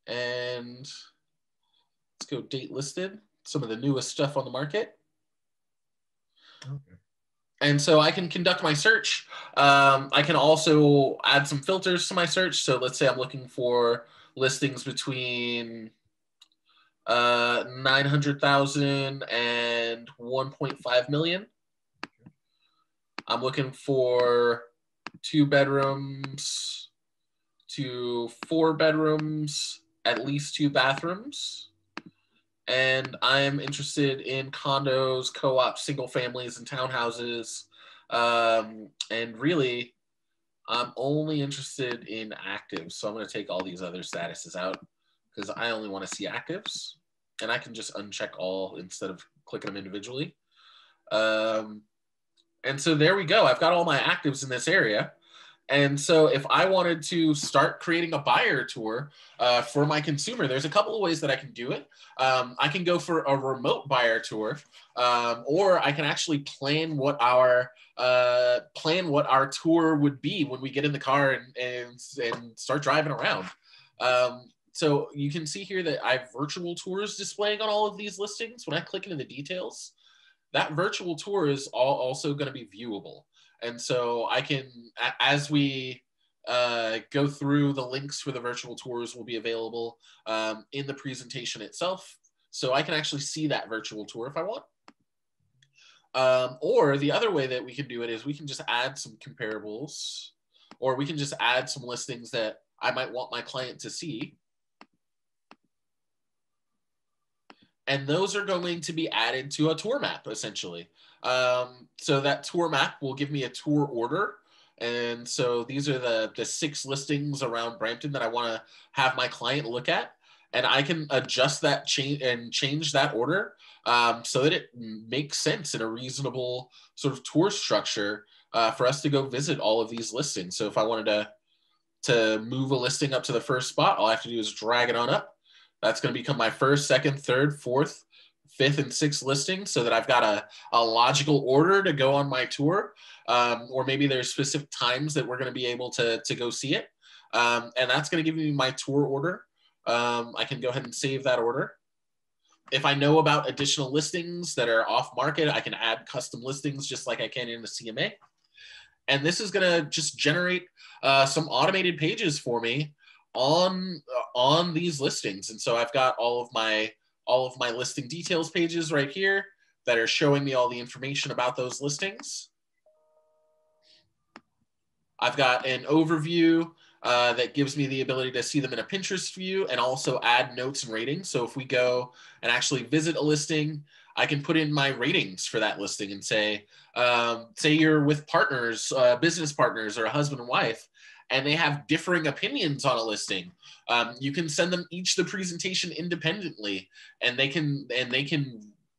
A: And let's go date listed. Some of the newest stuff on the market.
B: Okay.
A: And so I can conduct my search. I can also add some filters to my search. So let's say I'm looking for listings between 900,000 and 1.5 million. I'm looking for 2 bedrooms to 4 bedrooms, at least 2 bathrooms, and I'm interested in condos, co-ops, single families, and townhouses. And really, I'm only interested in actives. So I'm going to take all these other statuses out because I only want to see actives. And I can just uncheck all instead of clicking them individually. And so there we go. I've got all my actives in this area. And so if I wanted to start creating a buyer tour for my consumer, there's a couple of ways that I can do it. I can go for a remote buyer tour, or I can actually plan what our tour would be when we get in the car and start driving around. So you can see here that I have virtual tours displaying on all of these listings. When I click into the details, that virtual tour is also going to be viewable. And so I can, as we go through, the links for the virtual tours will be available in the presentation itself. So I can actually see that virtual tour if I want. Or the other way that we can do it is we can just add some comparables, or we can just add some listings that I might want my client to see. And those are going to be added to a tour map, essentially. So that tour map will give me a tour order. And so these are the 6 listings around Brampton that I want to have my client look at. And I can adjust that change that order so that it makes sense in a reasonable sort of tour structure for us to go visit all of these listings. So if I wanted to move a listing up to the first spot, all I have to do is drag it on up. That's going to become my first, second, third, fourth, fifth, and sixth listing, so that I've got a logical order to go on my tour. Or maybe there's specific times that we're going to be able to go see it. And that's going to give me my tour order. I can go ahead and save that order. If I know about additional listings that are off market, I can add custom listings just like I can in the CMA. And this is going to just generate some automated pages for me on these listings. And so I've got all of my listing details pages right here that are showing me all the information about those listings. I've got an overview that gives me the ability to see them in a Pinterest view and also add notes and ratings. So if we go and actually visit a listing, I can put in my ratings for that listing and say you're with partners, business partners, or a husband and wife, and they have differing opinions on a listing. You can send them each the presentation independently, and they can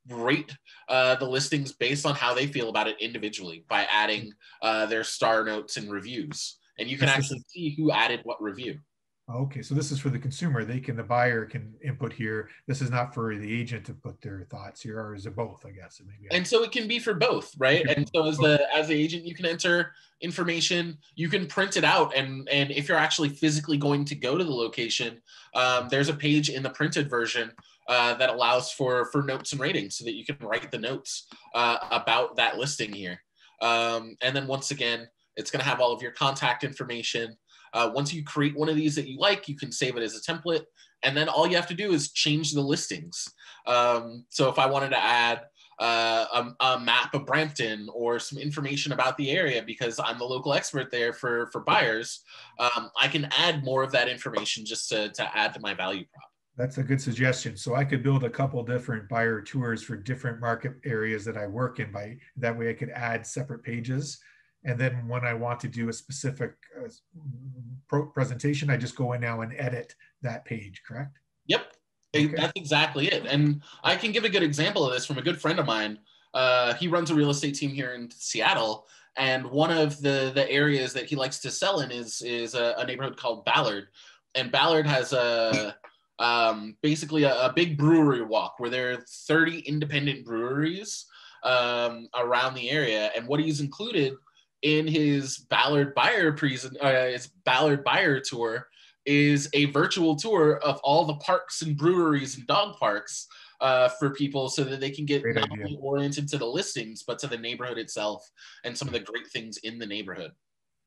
A: rate the listings based on how they feel about it individually by adding their star notes and reviews. And you can actually see who added what review.
B: Okay, so this is for the consumer. The buyer can input here. This is not for the agent to put their thoughts here, or is it both, I guess?
A: And so it can be for both, right? And so as the agent, you can enter information, you can print it out. And if you're actually physically going to go to the location, there's a page in the printed version that allows for notes and ratings so that you can write the notes about that listing here. And then once again, it's going to have all of your contact information. Once you create one of these that you like, you can save it as a template. And then all you have to do is change the listings. So if I wanted to add a map of Brampton or some information about the area, because I'm the local expert there for buyers, I can add more of that information just to add to my value prop.
B: That's a good suggestion. So I could build a couple different buyer tours for different market areas that I work in. That way I could add separate pages. And then when I want to do a specific presentation, I just go in now and edit that page, correct?
A: Yep, okay. That's exactly it. And I can give a good example of this from a good friend of mine. He runs a real estate team here in Seattle. And one of the areas that he likes to sell in is a neighborhood called Ballard. And Ballard has basically a big brewery walk where there are 30 independent breweries around the area. And what he's included in his Ballard buyer tour is a virtual tour of all the parks and breweries and dog parks for people, so that they can get not only oriented to the listings but to the neighborhood itself and some of the great things in the neighborhood.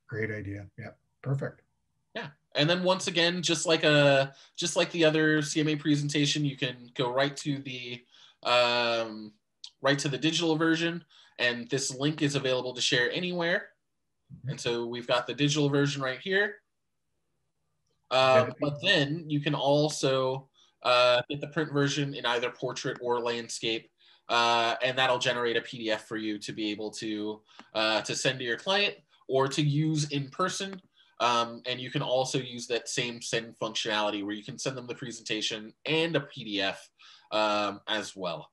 B: Great idea. Yeah, perfect.
A: Yeah, and then once again, just like the other CMA presentation, you can go right to the digital version. And this link is available to share anywhere. And so we've got the digital version right here. But then you can also Get the print version in either portrait or landscape, and that'll generate a PDF for you to be able to send to your client or to use in person. And you can also use that same send functionality where you can send them the presentation and a PDF as well.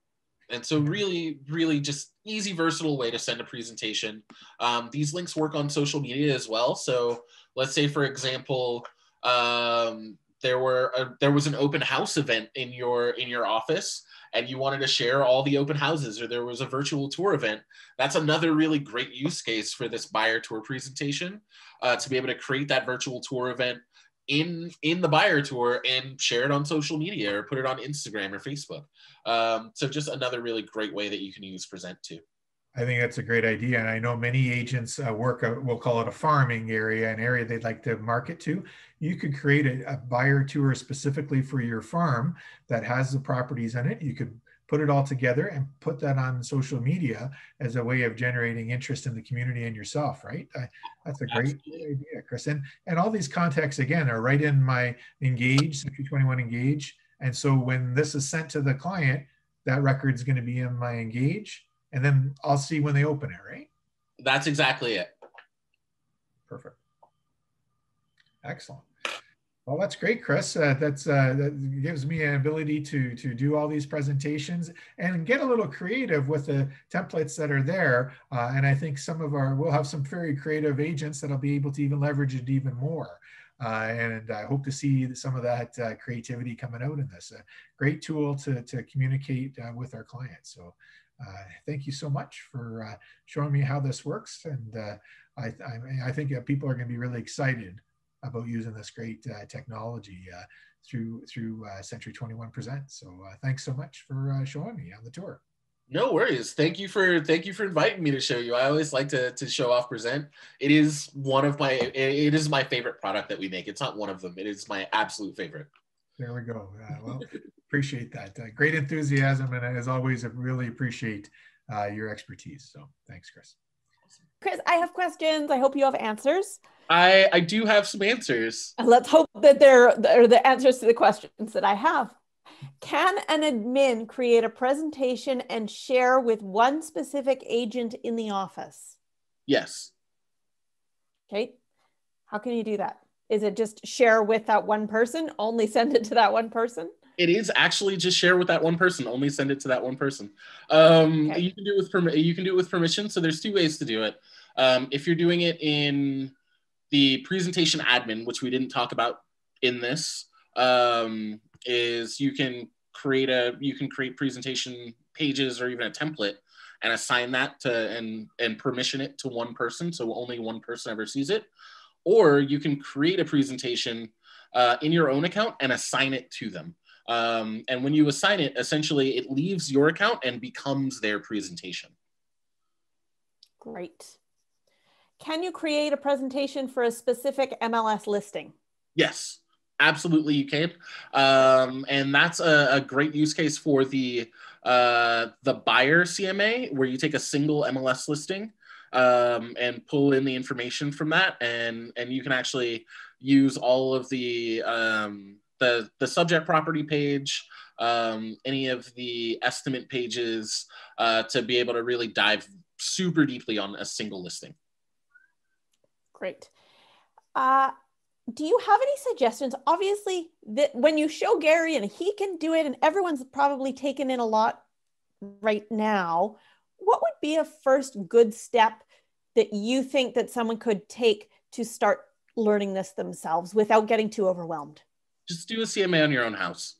A: And so really, really just easy, versatile way to send a presentation. These links work on social media as well. So let's say, for example, there was an open house event in your office, and you wanted to share all the open houses, or there was a virtual tour event. That's another really great use case for this buyer tour presentation, to be able to create that virtual tour event in the buyer tour and share it on social media or put it on Instagram or Facebook. So just another really great way that you can use Present too.
B: I think that's a great idea. And I know many agents work, we'll call it a farming area, an area they'd like to market to. You could create a buyer tour specifically for your farm that has the properties in it. You could put it all together and put that on social media as a way of generating interest in the community and yourself, right? That's a great idea, Chris. And all these contacts, again, are right in my Engage, Century 21 Engage. And so when this is sent to the client, that record's going to be in my Engage, and then I'll see when they open it, right?
A: That's exactly it.
B: Perfect. Excellent. Well, that's great, Chris. That gives me an ability to do all these presentations and get a little creative with the templates that are there. And I think we'll have some very creative agents that'll be able to even leverage it even more. And I hope to see some of that creativity coming out in this. A great tool to communicate with our clients. So thank you so much for showing me how this works. And I think people are going to be really excited about using this great technology through Century 21 Present. So thanks so much for showing me on the tour.
A: No worries. Thank you for inviting me to show you. I always like to show off Present. It is my favorite product that we make. It's not one of them. It is my absolute favorite.
B: There we go. Well, appreciate that. Great enthusiasm, and as always, I really appreciate your expertise. So thanks, Chris.
C: Chris, I have questions. I hope you have answers.
A: I do have some answers.
C: Let's hope that they're the answers to the questions that I have. Can an admin create a presentation and share with one specific agent in the office?
A: Yes.
C: Okay. How can you do that? Is it just share with that one person? Only send it to that one person?
A: It is actually just share with that one person. Only send it to that one person.
C: Okay.
A: You can do it with permission. So there's two ways to do it. If you're doing it in the presentation admin, which we didn't talk about in this, is you can create presentation pages or even a template and assign that to and permission it to one person, so only one person ever sees it. Or you can create a presentation in your own account and assign it to them. And when you assign it, essentially it leaves your account and becomes their presentation.
C: Great. Can you create a presentation for a specific MLS listing?
A: Yes, absolutely you can. And that's a great use case for the buyer CMA, where you take a single MLS listing and pull in the information from that, and you can actually use all of the subject property page, any of the estimate pages, to be able to really dive super deeply on a single listing.
C: Great. Do you have any suggestions? Obviously, that when you show Gary and he can do it, and everyone's probably taken in a lot right now, what would be a first good step that you think that someone could take to start learning this themselves without getting too overwhelmed?
A: Just do a CMA on your own house,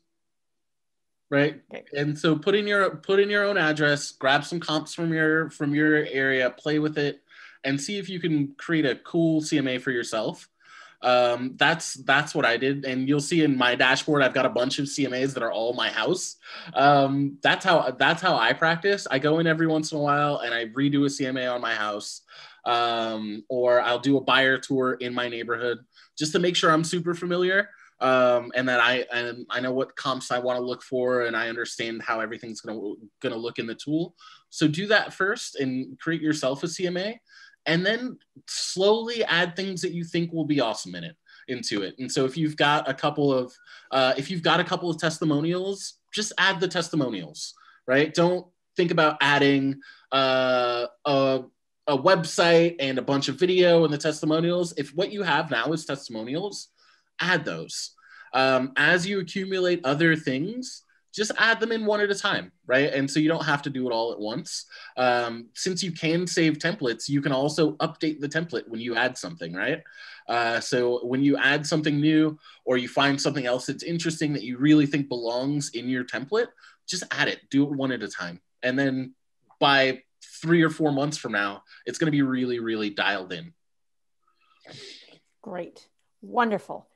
A: right?
C: Okay.
A: And so put in your own address, grab some comps from your area, play with it, and see if you can create a cool CMA for yourself. That's what I did, and you'll see in my dashboard I've got a bunch of CMAs that are all my house. That's how I practice. I go in every once in a while and I redo a CMA on my house, or I'll do a buyer tour in my neighborhood just to make sure I'm super familiar, and that I know what comps I want to look for, and I understand how everything's gonna look in the tool. So do that first and create yourself a CMA. And then slowly add things that you think will be awesome in it. into it. And so if you've got a couple of testimonials, just add the testimonials, right? Don't think about adding a website and a bunch of video and the testimonials. If what you have now is testimonials, add those. As you accumulate other things, just add them in one at a time, right? And so you don't have to do it all at once. Since you can save templates, you can also update the template when you add something, right? So when you add something new or you find something else that's interesting that you really think belongs in your template, just add it, do it one at a time. And then by 3 or 4 months from now, it's going to be really, really dialed in.
C: Great. Wonderful.